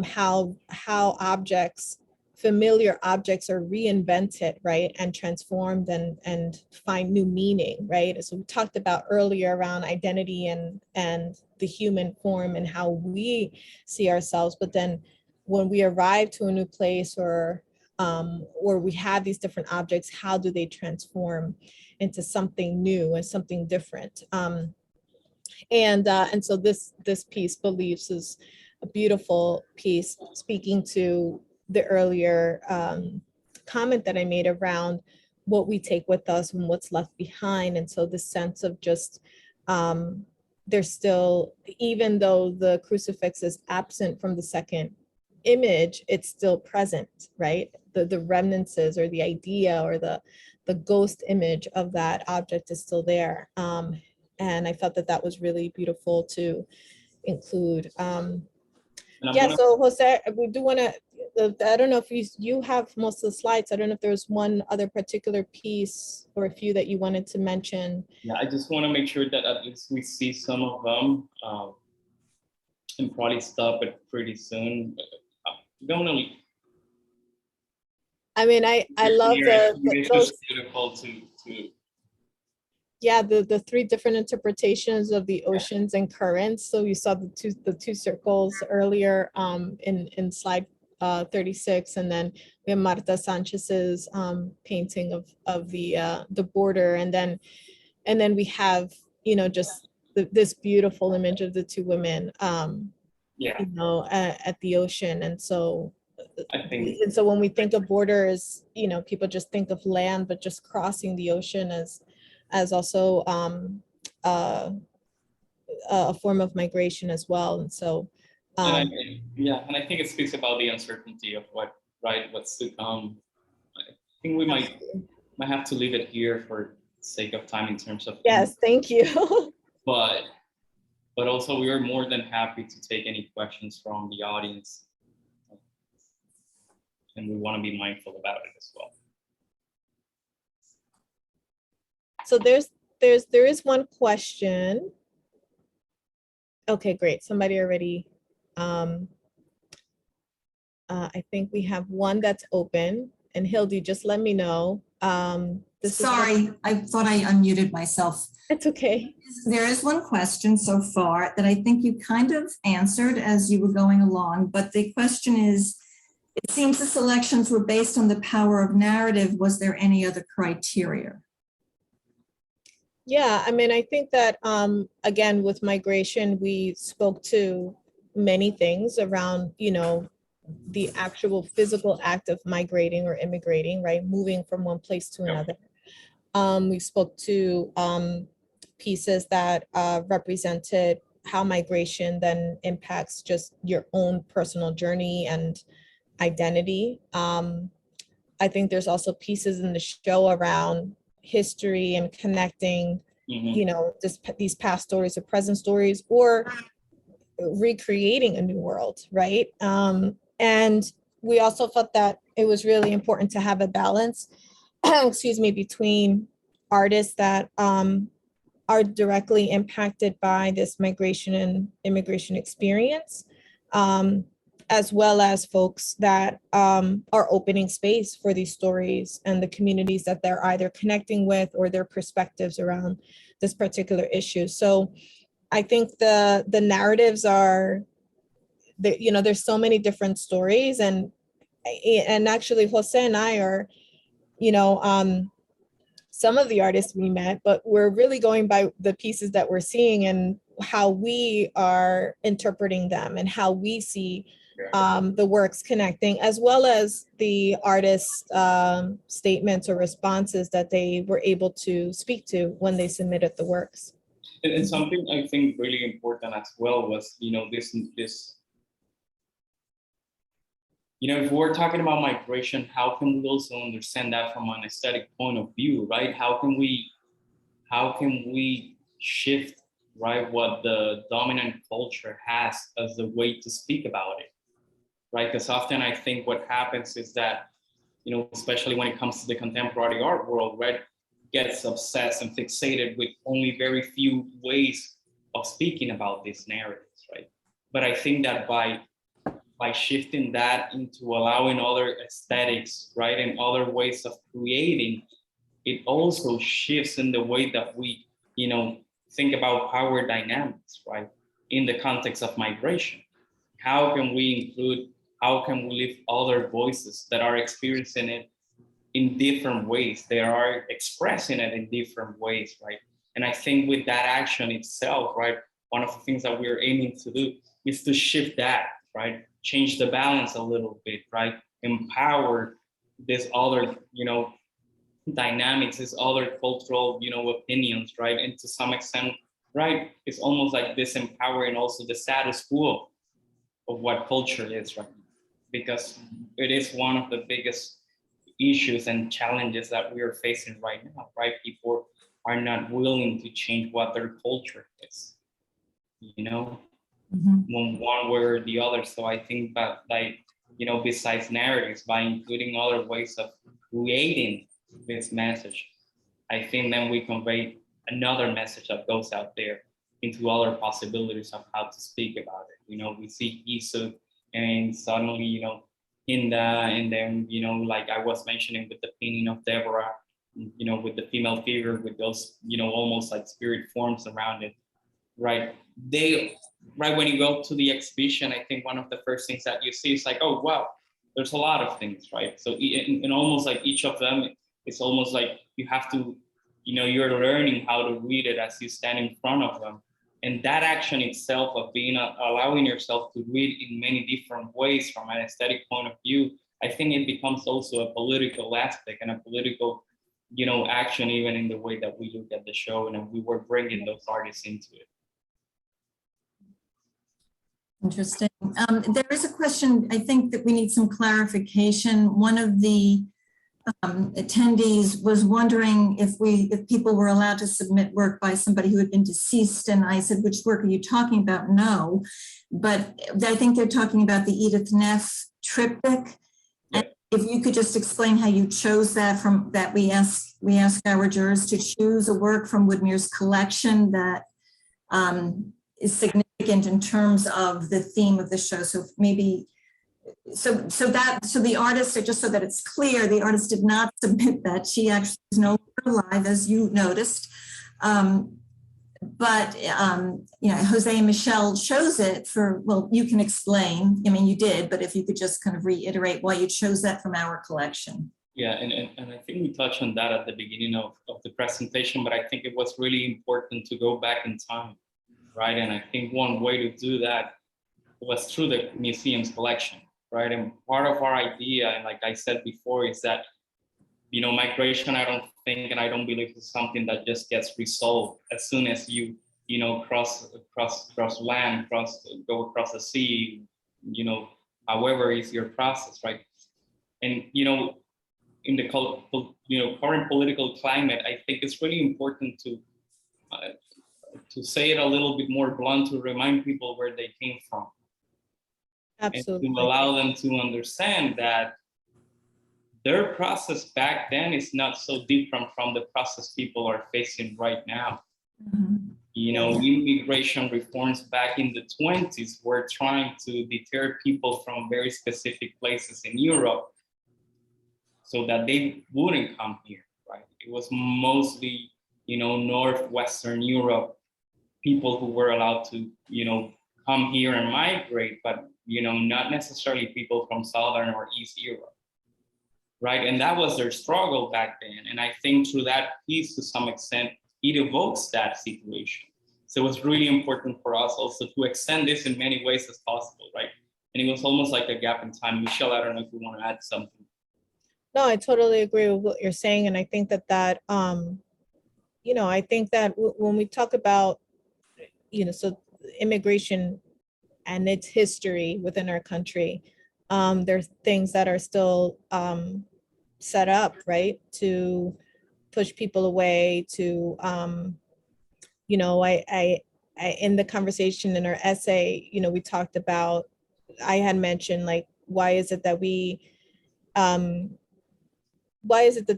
C: how objects, familiar objects, are reinvented, right, and transformed and find new meaning, right? So we talked about earlier around identity and the human form and how we see ourselves, but then when we arrive to a new place, or we have these different objects, how do they transform into something new and something different? And so this piece, Beliefs, is a beautiful piece, speaking to the earlier comment that I made around what we take with us and what's left behind. And so the sense of just, there's still, even though the crucifix is absent from the second image, it's still present, right? The remnants, or the idea, or the ghost image of that object is still there. And I felt that was really beautiful to include. So Jose, we do want to, I don't know if you have most of the slides. I don't know if there's one other particular piece or a few that you wanted to mention.
D: Yeah, I just want to make sure that at least we see some of them, and probably stop it pretty soon. gonna.
C: I mean, I love
D: It's
C: those,
D: just beautiful to
C: yeah, the three different interpretations of the oceans and currents. So you saw the two circles earlier in slide 36, and then we have Marta Sanchez's painting of the border, and then we have, you know, just this beautiful image of the two women,
D: yeah.
C: you know, at the ocean. And so when we think of borders, you know, people just think of land, but just crossing the ocean as also a form of migration as well. And so,
D: and I think it speaks about the uncertainty of what's to come. I think we might have to leave it here for sake of time in terms of.
C: Yes, thank you.
D: But also we are more than happy to take any questions from the audience. And we want to be mindful about it as well.
C: So there is one question. Okay, great. Somebody already, I think we have one that's open, and Hildy, just let me know.
A: Sorry, I thought I unmuted myself.
C: It's okay.
A: There is one question so far that I think you kind of answered as you were going along, but the question is, it seems the selections were based on the power of narrative. Was there any other criteria?
C: Yeah, I mean, I think that, again, with migration, we spoke to many things around, you know, the actual physical act of migrating or immigrating, right? Moving from one place to another. We spoke to pieces that represented how migration then impacts just your own personal journey and identity. I think there's also pieces in the show around history and connecting, you know, these past stories or present stories, or recreating a new world, right? And we also felt that it was really important to have a balance, excuse me, between artists that are directly impacted by this migration and immigration experience, as well as folks that are opening space for these stories and the communities that they're either connecting with or their perspectives around this particular issue. So I think the narratives are, you know, there's so many different stories, and actually Jose and I are, you know, some of the artists we met, but we're really going by the pieces that we're seeing and how we are interpreting them and how we see the works connecting, as well as the artists' statements or responses that they were able to speak to when they submitted the works.
D: And something I think really important as well was, you know, this, you know, if we're talking about migration, how can we also understand that from an aesthetic point of view, right? How can we shift, right, what the dominant culture has as a way to speak about it, right? Because often I think what happens is that, you know, especially when it comes to the contemporary art world, right, gets obsessed and fixated with only very few ways of speaking about these narratives, right? But I think that by shifting that into allowing other aesthetics, right, and other ways of creating, it also shifts in the way that we, you know, think about power dynamics, right, in the context of migration. How can we lift other voices that are experiencing it in different ways? They are expressing it in different ways, right? And I think with that action itself, right, one of the things that we're aiming to do is to shift that, right? Change the balance a little bit, right? Empower this other, you know, dynamics, this other cultural, you know, opinions, right? And to some extent, right, it's almost like disempowering also the status quo of what culture is, right? Because it is one of the biggest issues and challenges that we are facing right now, right? People are not willing to change what their culture is, you know, one way or the other. So I think that, like, you know, besides narratives, by including other ways of creating this message, I think then we convey another message that goes out there into other possibilities of how to speak about it. You know, we see Isu and suddenly, and then, like I was mentioning with the painting of Deborah, with the female figure, with those, almost like spirit forms around it, right? Right when you go to the exhibition, I think one of the first things that you see is like, oh, wow, there's a lot of things, right? So in almost like each of them, it's almost like you have to, you're learning how to read it as you stand in front of them. And that action itself of being allowing yourself to read in many different ways from an aesthetic point of view, I think it becomes also a political aspect and a political, action, even in the way that we look at the show, and we were bringing those artists into it.
A: Interesting. There is a question, I think that we need some clarification. One of the attendees was wondering if people were allowed to submit work by somebody who had been deceased, and I said, which work are you talking about? No, but I think they're talking about the Edith Neff triptych. And if you could just explain how you chose that from that, we asked our jurors to choose a work from Woodmere's collection that is significant in terms of the theme of the show. So maybe, so the artist, just so that it's clear, the artist did not submit that. She actually is no longer alive, as you noticed. But Jose and Michelle chose it for, well, you can explain. I mean, you did, but if you could just kind of reiterate why you chose that from our collection.
D: Yeah, and I think we touched on that at the beginning of the presentation, but I think it was really important to go back in time, right? And I think one way to do that was through the museum's collection, right? And part of our idea, and like I said before, is that, migration, I don't think, and I don't believe is something that just gets resolved as soon as you, cross land, go across the sea, however is your process, right? And, in the current political climate, I think it's really important to say it a little bit more blunt, to remind people where they came from.
C: Absolutely.
D: And to allow them to understand that their process back then is not so different from the process people are facing right now.
A: Mm-hmm.
D: Immigration reforms back in the 20s were trying to deter people from very specific places in Europe so that they wouldn't come here, right? It was mostly, Northwestern Europe, people who were allowed to, come here and migrate, but, not necessarily people from Southern or East Europe, right? And that was their struggle back then. And I think through that piece, to some extent, it evokes that situation. So it was really important for us also to extend this in many ways as possible, right? And it was almost like a gap in time. Michelle, I don't know if you want to add something.
C: No, I totally agree with what you're saying. And I think that I think that when we talk about, so immigration and its history within our country, there's things that are still set up, right, to push people away, to, I in the conversation in our essay, we talked about, I had mentioned, like, why is it that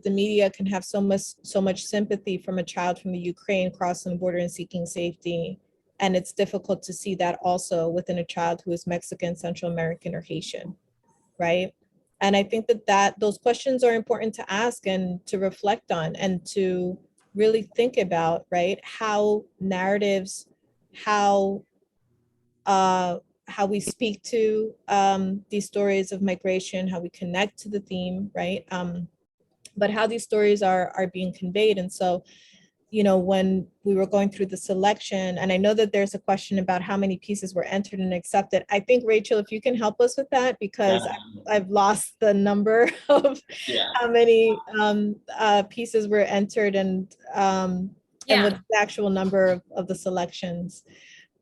C: the media can have so much sympathy from a child from the Ukraine crossing the border and seeking safety, and it's difficult to see that also within a child who is Mexican, Central American, or Haitian, right? And I think that those questions are important to ask and to reflect on and to really think about, right? How narratives, how we speak to these stories of migration, how we connect to the theme, right? But how these stories are being conveyed. And so, when we were going through the selection, and I know that there's a question about how many pieces were entered and accepted. I think, Rachel, if you can help us with that, because I've lost the number of how many pieces were entered and what the actual number of the selections.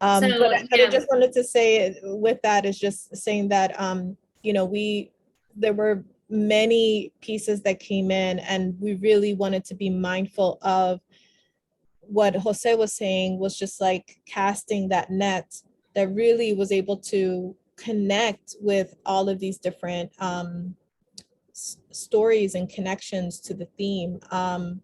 C: But I just wanted to say with that is just saying that, there were many pieces that came in, and we really wanted to be mindful of what Jose was saying, was just like casting that net that really was able to connect with all of these different stories and connections to the theme. So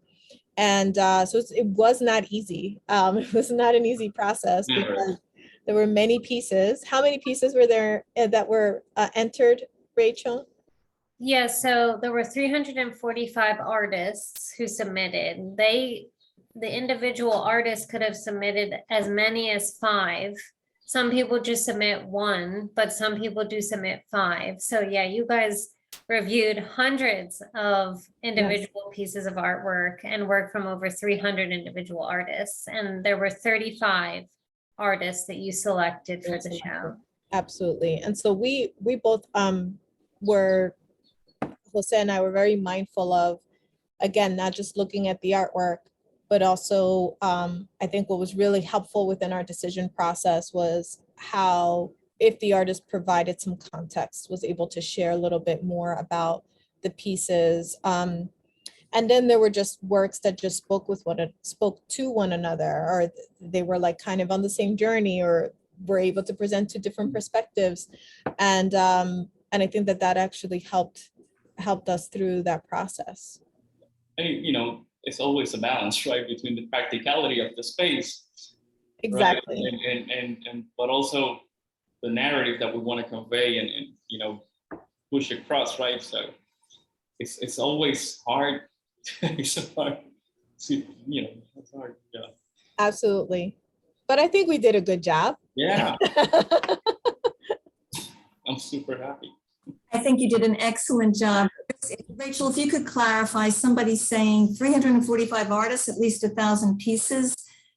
C: it was not easy. It was not an easy process because There were many pieces. How many pieces were there that were entered, Rachel?
B: Yeah, so there were 345 artists who submitted. The individual artists could have submitted as many as 5. Some people just submit 1, but some people do submit 5. So yeah, you guys reviewed hundreds of individual pieces of artwork and work from over 300 individual artists. And there were 35 artists that you selected for the show.
C: Absolutely. And so we both were, Jose and I were very mindful of, again, not just looking at the artwork, but also I think what was really helpful within our decision process was how, if the artist provided some context, was able to share a little bit more about the pieces. And then there were just works that just spoke to one another, or they were like kind of on the same journey, or were able to present 2 different perspectives. And I think that actually helped us through that process.
D: And it's always a balance, right, between the practicality of the space,
C: Exactly.
D: right? And but also the narrative that we want to convey and push across, right? So it's always hard. It's hard to, it's hard. Yeah.
C: Absolutely. But I think we did a good job.
D: Yeah. I'm super happy.
A: I think you did an excellent job. Rachel, if you could clarify, somebody's saying 345 artists, at least 1,000 pieces,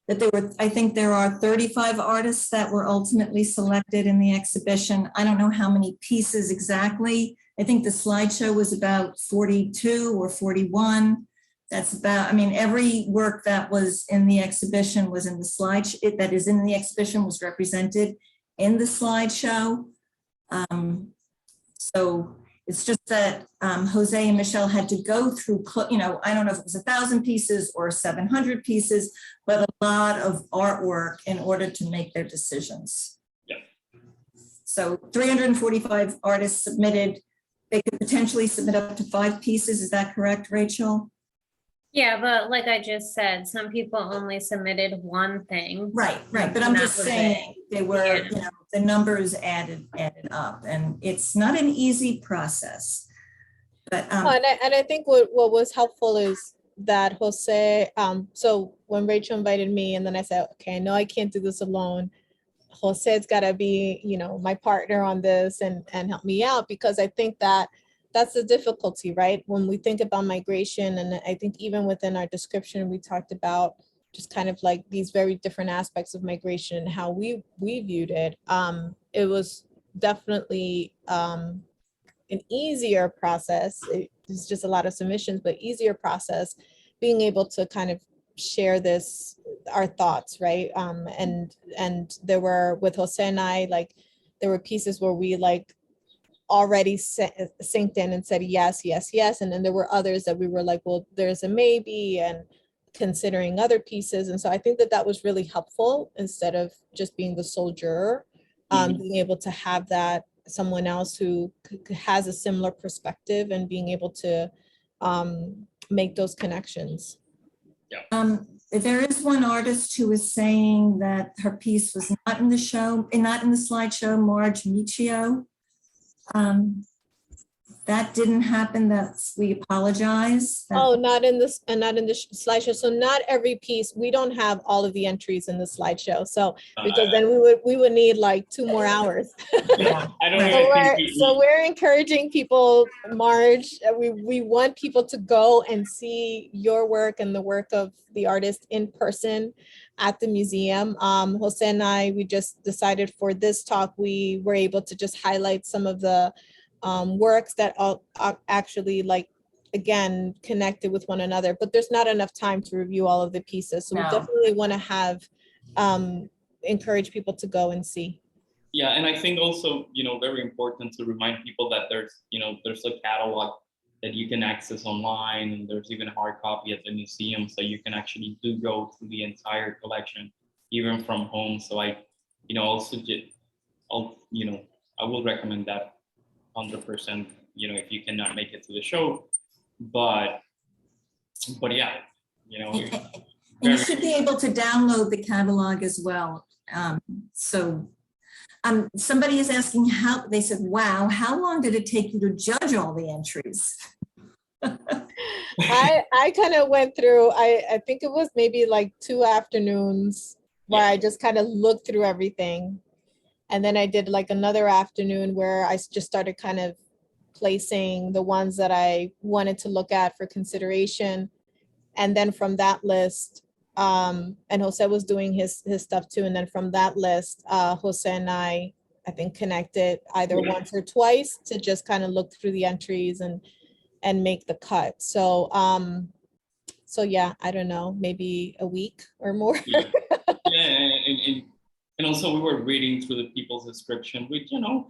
A: that I think there are 35 artists that were ultimately selected in the exhibition. I don't know how many pieces exactly. I think the slideshow was about 42 or 41. That's about, every work that was in the exhibition was in the slideshow, that is in the exhibition was represented in the slideshow. So it's just that Jose and Michelle had to go through, I don't know if it was 1,000 pieces or 700 pieces, but a lot of artwork in order to make their decisions.
D: Yeah.
A: So 345 artists submitted. They could potentially submit up to 5 pieces. Is that correct, Rachel?
B: Yeah, but like I just said, some people only submitted 1 thing.
A: Right. But I'm just saying they were,
B: Yeah.
A: the numbers added up, and it's not an easy process. But
C: and I think what was helpful is that Jose, so when Rachel invited me, and then I said, okay, I know I can't do this alone. Jose's got to be, my partner on this and help me out, because I think that's the difficulty, right? When we think about migration, and I think even within our description, we talked about just kind of like these very different aspects of migration and how we viewed it. It was definitely an easier process. It's just a lot of submissions, but easier process, being able to kind of share our thoughts, right? And there were, with Jose and I, like, there were pieces where we already synced in and said yes, and then there were others that we were like, well, there's a maybe, and considering other pieces. And so I think that was really helpful, instead of just being the sole juror, being able to have that someone else who has a similar perspective, and being able to make those connections.
A: There is one artist who is saying that her piece was not in the show, and not in the slideshow, Marge Michio. That didn't happen. We apologize.
C: Not in this, and not in the slideshow. So not every piece, we don't have all of the entries in the slideshow. So because then we would need like 2 more hours.
A: Yeah.
D: I don't know.
C: So we're encouraging people, Marge, we want people to go and see your work and the work of the artist in person at the museum. Jose and I, we just decided for this talk, we were able to just highlight some of the works that are actually, like, again, connected with one another, but there's not enough time to review all of the pieces. So we definitely want to have, encourage people to go and see.
D: Yeah, and I think also, very important to remind people that there's a catalog that you can access online, and there's even a hard copy at the museum, so you can actually go through the entire collection, even from home. So I will recommend that 100%, if you cannot make it to the show, but yeah,
A: And you
D: Very-
A: should be able to download the catalog as well. Somebody is asking how, they said, wow, how long did it take you to judge all the entries?
C: I kind of went through, I think it was maybe like 2 afternoons where I just kind of looked through everything. And then I did like another afternoon where I just started kind of placing the ones that I wanted to look at for consideration. And then from that list, and Jose was doing his stuff too. And then from that list, Jose and I think connected either once or twice to just kind of look through the entries and make the cut. So, so yeah, I don't know, maybe a week or more.
D: Yeah, and also we were reading through the people's description, which, you know,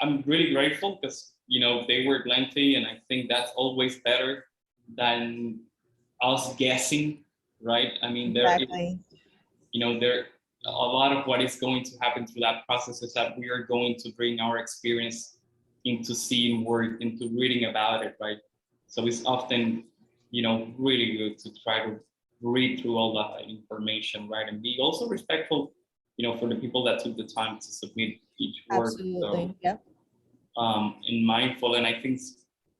D: I'm really grateful because, you know, they were lengthy, and I think that's always better than us guessing, right? I mean,
C: Exactly.
D: there a lot of what is going to happen through that process is that we are going to bring our experience into seeing work, into reading about it, right? So it's often, you know, really good to try to read through all that information, right? And be also respectful, you know, for the people that took the time to submit each work.
C: Absolutely.
D: So,
C: Yeah.
D: and mindful, and I think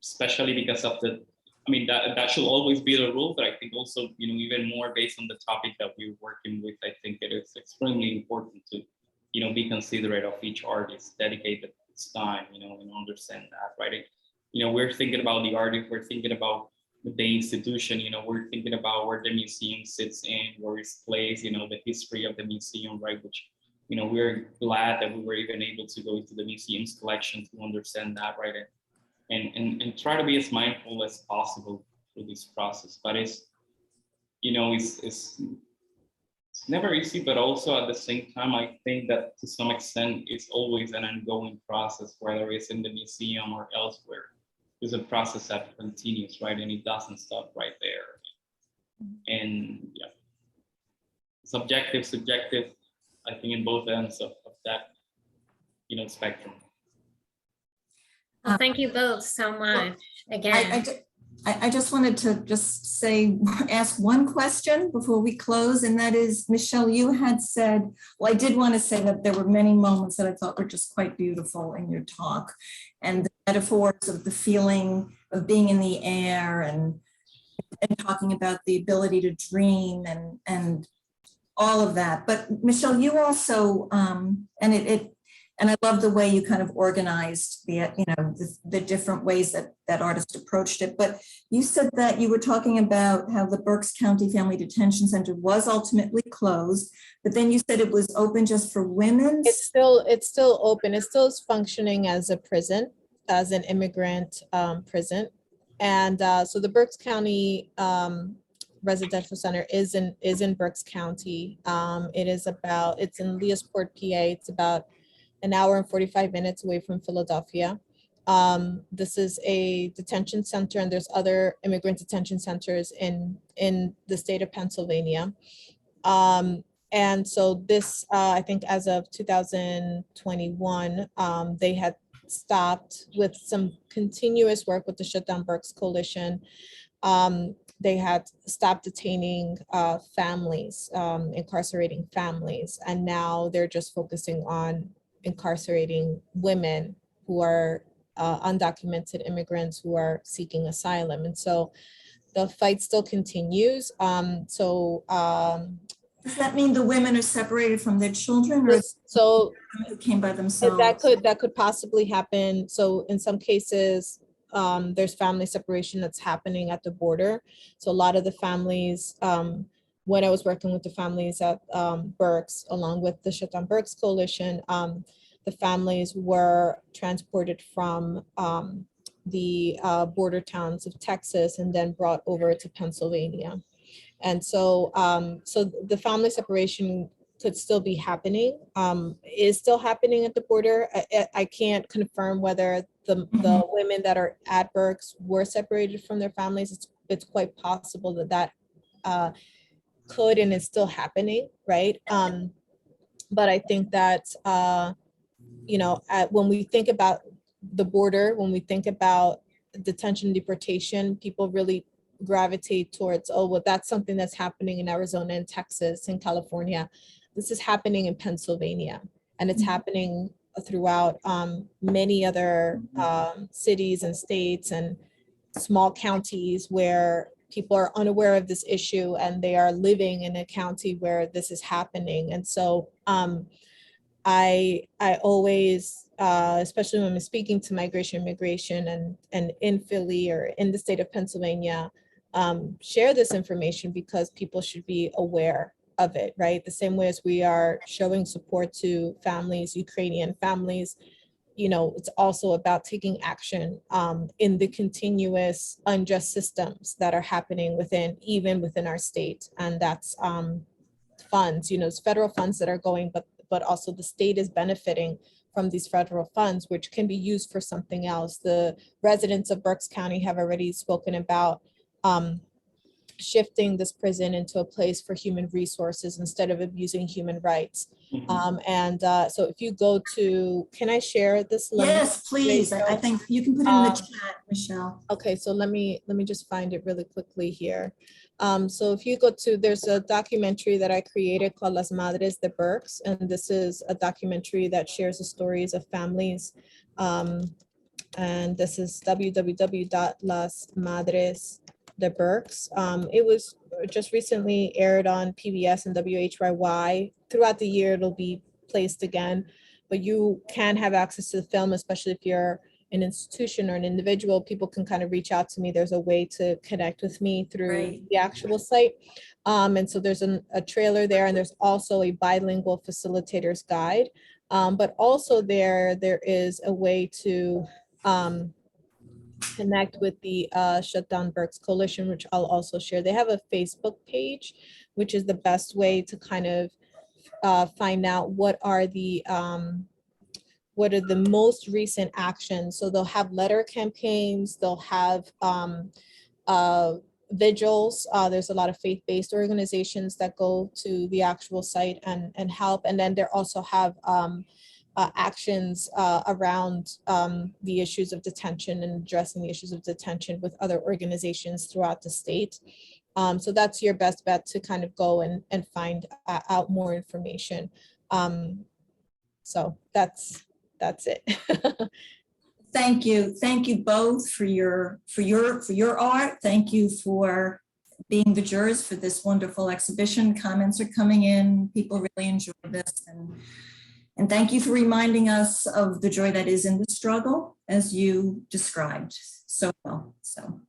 D: especially because of that should always be the rule, but I think also, you know, even more based on the topic that we're working with, I think it is extremely important to, you know, be considerate of each artist, dedicate its time, you know, and understand that, right? You know, we're thinking about the artist, we're thinking about the institution, you know, we're thinking about where the museum sits in, where it's placed, you know, the history of the museum, right? Which, you know, we're glad that we were even able to go into the museum's collection to understand that, right? And try to be as mindful as possible through this process. But it's, you know, it's never easy, but also at the same time, I think that to some extent, it's always an ongoing process, whether it's in the museum or elsewhere. It's a process that continues, right? And it doesn't stop right there. And yeah, subjective, I think in both ends of that, you know, spectrum.
B: Well, thank you both so much again.
A: I just wanted to ask one question before we close, and that is, Michelle, you had said, well, I did want to say that there were many moments that I thought were just quite beautiful in your talk, and the metaphors of the feeling of being in the air and talking about the ability to dream and all of that. But Michelle, you also, and I love the way you kind of organized the different ways that artists approached it. But you said that you were talking about how the Berks County Family Detention Center was ultimately closed, but then you said it was open just for women.
C: It's still open. It still is functioning as a prison, as an immigrant prison. And so the Berks County Residential Center is in Berks County. It's in Leosport, PA. It's about an hour and 45 minutes away from Philadelphia. This is a detention center, and there's other immigrant detention centers in the state of Pennsylvania. And so this, I think as of 2021, they had stopped with some continuous work with the Shut Down Berks Coalition. They had stopped detaining families, incarcerating families, and now they're just focusing on incarcerating women who are undocumented immigrants who are seeking asylum. And so the fight still continues.
A: Does that mean the women are separated from their children, or
C: so
A: who came by themselves?
C: that could possibly happen. So in some cases, there's family separation that's happening at the border. So a lot of the families, when I was working with the families at Berks, along with the Shut Down Berks Coalition, the families were transported from the border towns of Texas and then brought over to Pennsylvania. And so, so the family separation could still be happening, is still happening at the border. I can't confirm whether the women that are at Berks were separated from their families. It's quite possible that could and is still happening, right? But I think that, when we think about the border, when we think about detention, deportation, people really gravitate towards, oh, well, that's something that's happening in Arizona and Texas and California. This is happening in Pennsylvania, and it's happening throughout many other cities and states and small counties where people are unaware of this issue and they are living in a county where this is happening. And so I always, especially when I'm speaking to immigration and in Philly or in the state of Pennsylvania, share this information because people should be aware of it, right? The same way as we are showing support to families, Ukrainian families, you know, it's also about taking action in the continuous unjust systems that are happening even within our state. And that's funds, you know, it's federal funds that are going, but also the state is benefiting from these federal funds, which can be used for something else. The residents of Berks County have already spoken about shifting this prison into a place for human resources instead of abusing human rights. So if you go to, can I share this link?
A: Yes, please. I think you can put it in the chat, Michelle.
C: Okay, so let me just find it really quickly here. So if you go to, there's a documentary that I created called Las Madres de Berks, and this is a documentary that shares the stories of families. And this is www.lasmadresdeberks. It was just recently aired on PBS and WHYY. Throughout the year, it'll be placed again, but you can have access to the film, especially if you're an institution or an individual. People can kind of reach out to me. There's a way to connect with me through the actual site. And so there's a trailer there, and there's also a bilingual facilitator's guide. But also there is a way to connect with the Shut Down Berks Coalition, which I'll also share. They have a Facebook page, which is the best way to kind of find out what are the most recent actions. So they'll have letter campaigns, they'll have vigils. There's a lot of faith-based organizations that go to the actual site and help. And then they also have actions around the issues of detention and addressing the issues of detention with other organizations throughout the state. So that's your best bet to kind of go and find out more information. So that's it.
A: Thank you both for your art. Thank you for being the jurors for this wonderful exhibition. Comments are coming in. People really enjoyed this, and thank you for reminding us of the joy that is in the struggle, as you described so well. So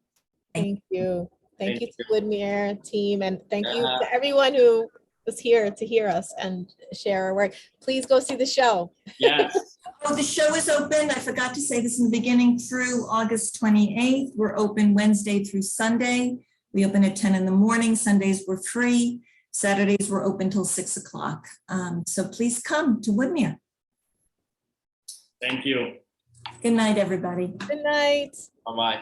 C: thank you. Thank you to Woodmere team, and thank you to everyone who was here to hear us and share our work. Please go see the show.
D: Yes.
A: Oh, the show is open. I forgot to say this in the beginning, through August 28th. We're open Wednesday through Sunday. We open at 10 in the morning. Sundays we're free. Saturdays we're open till 6 o'clock. So please come to Woodmere.
D: Thank you.
A: Good night, everybody.
C: Good night.
D: Bye-bye.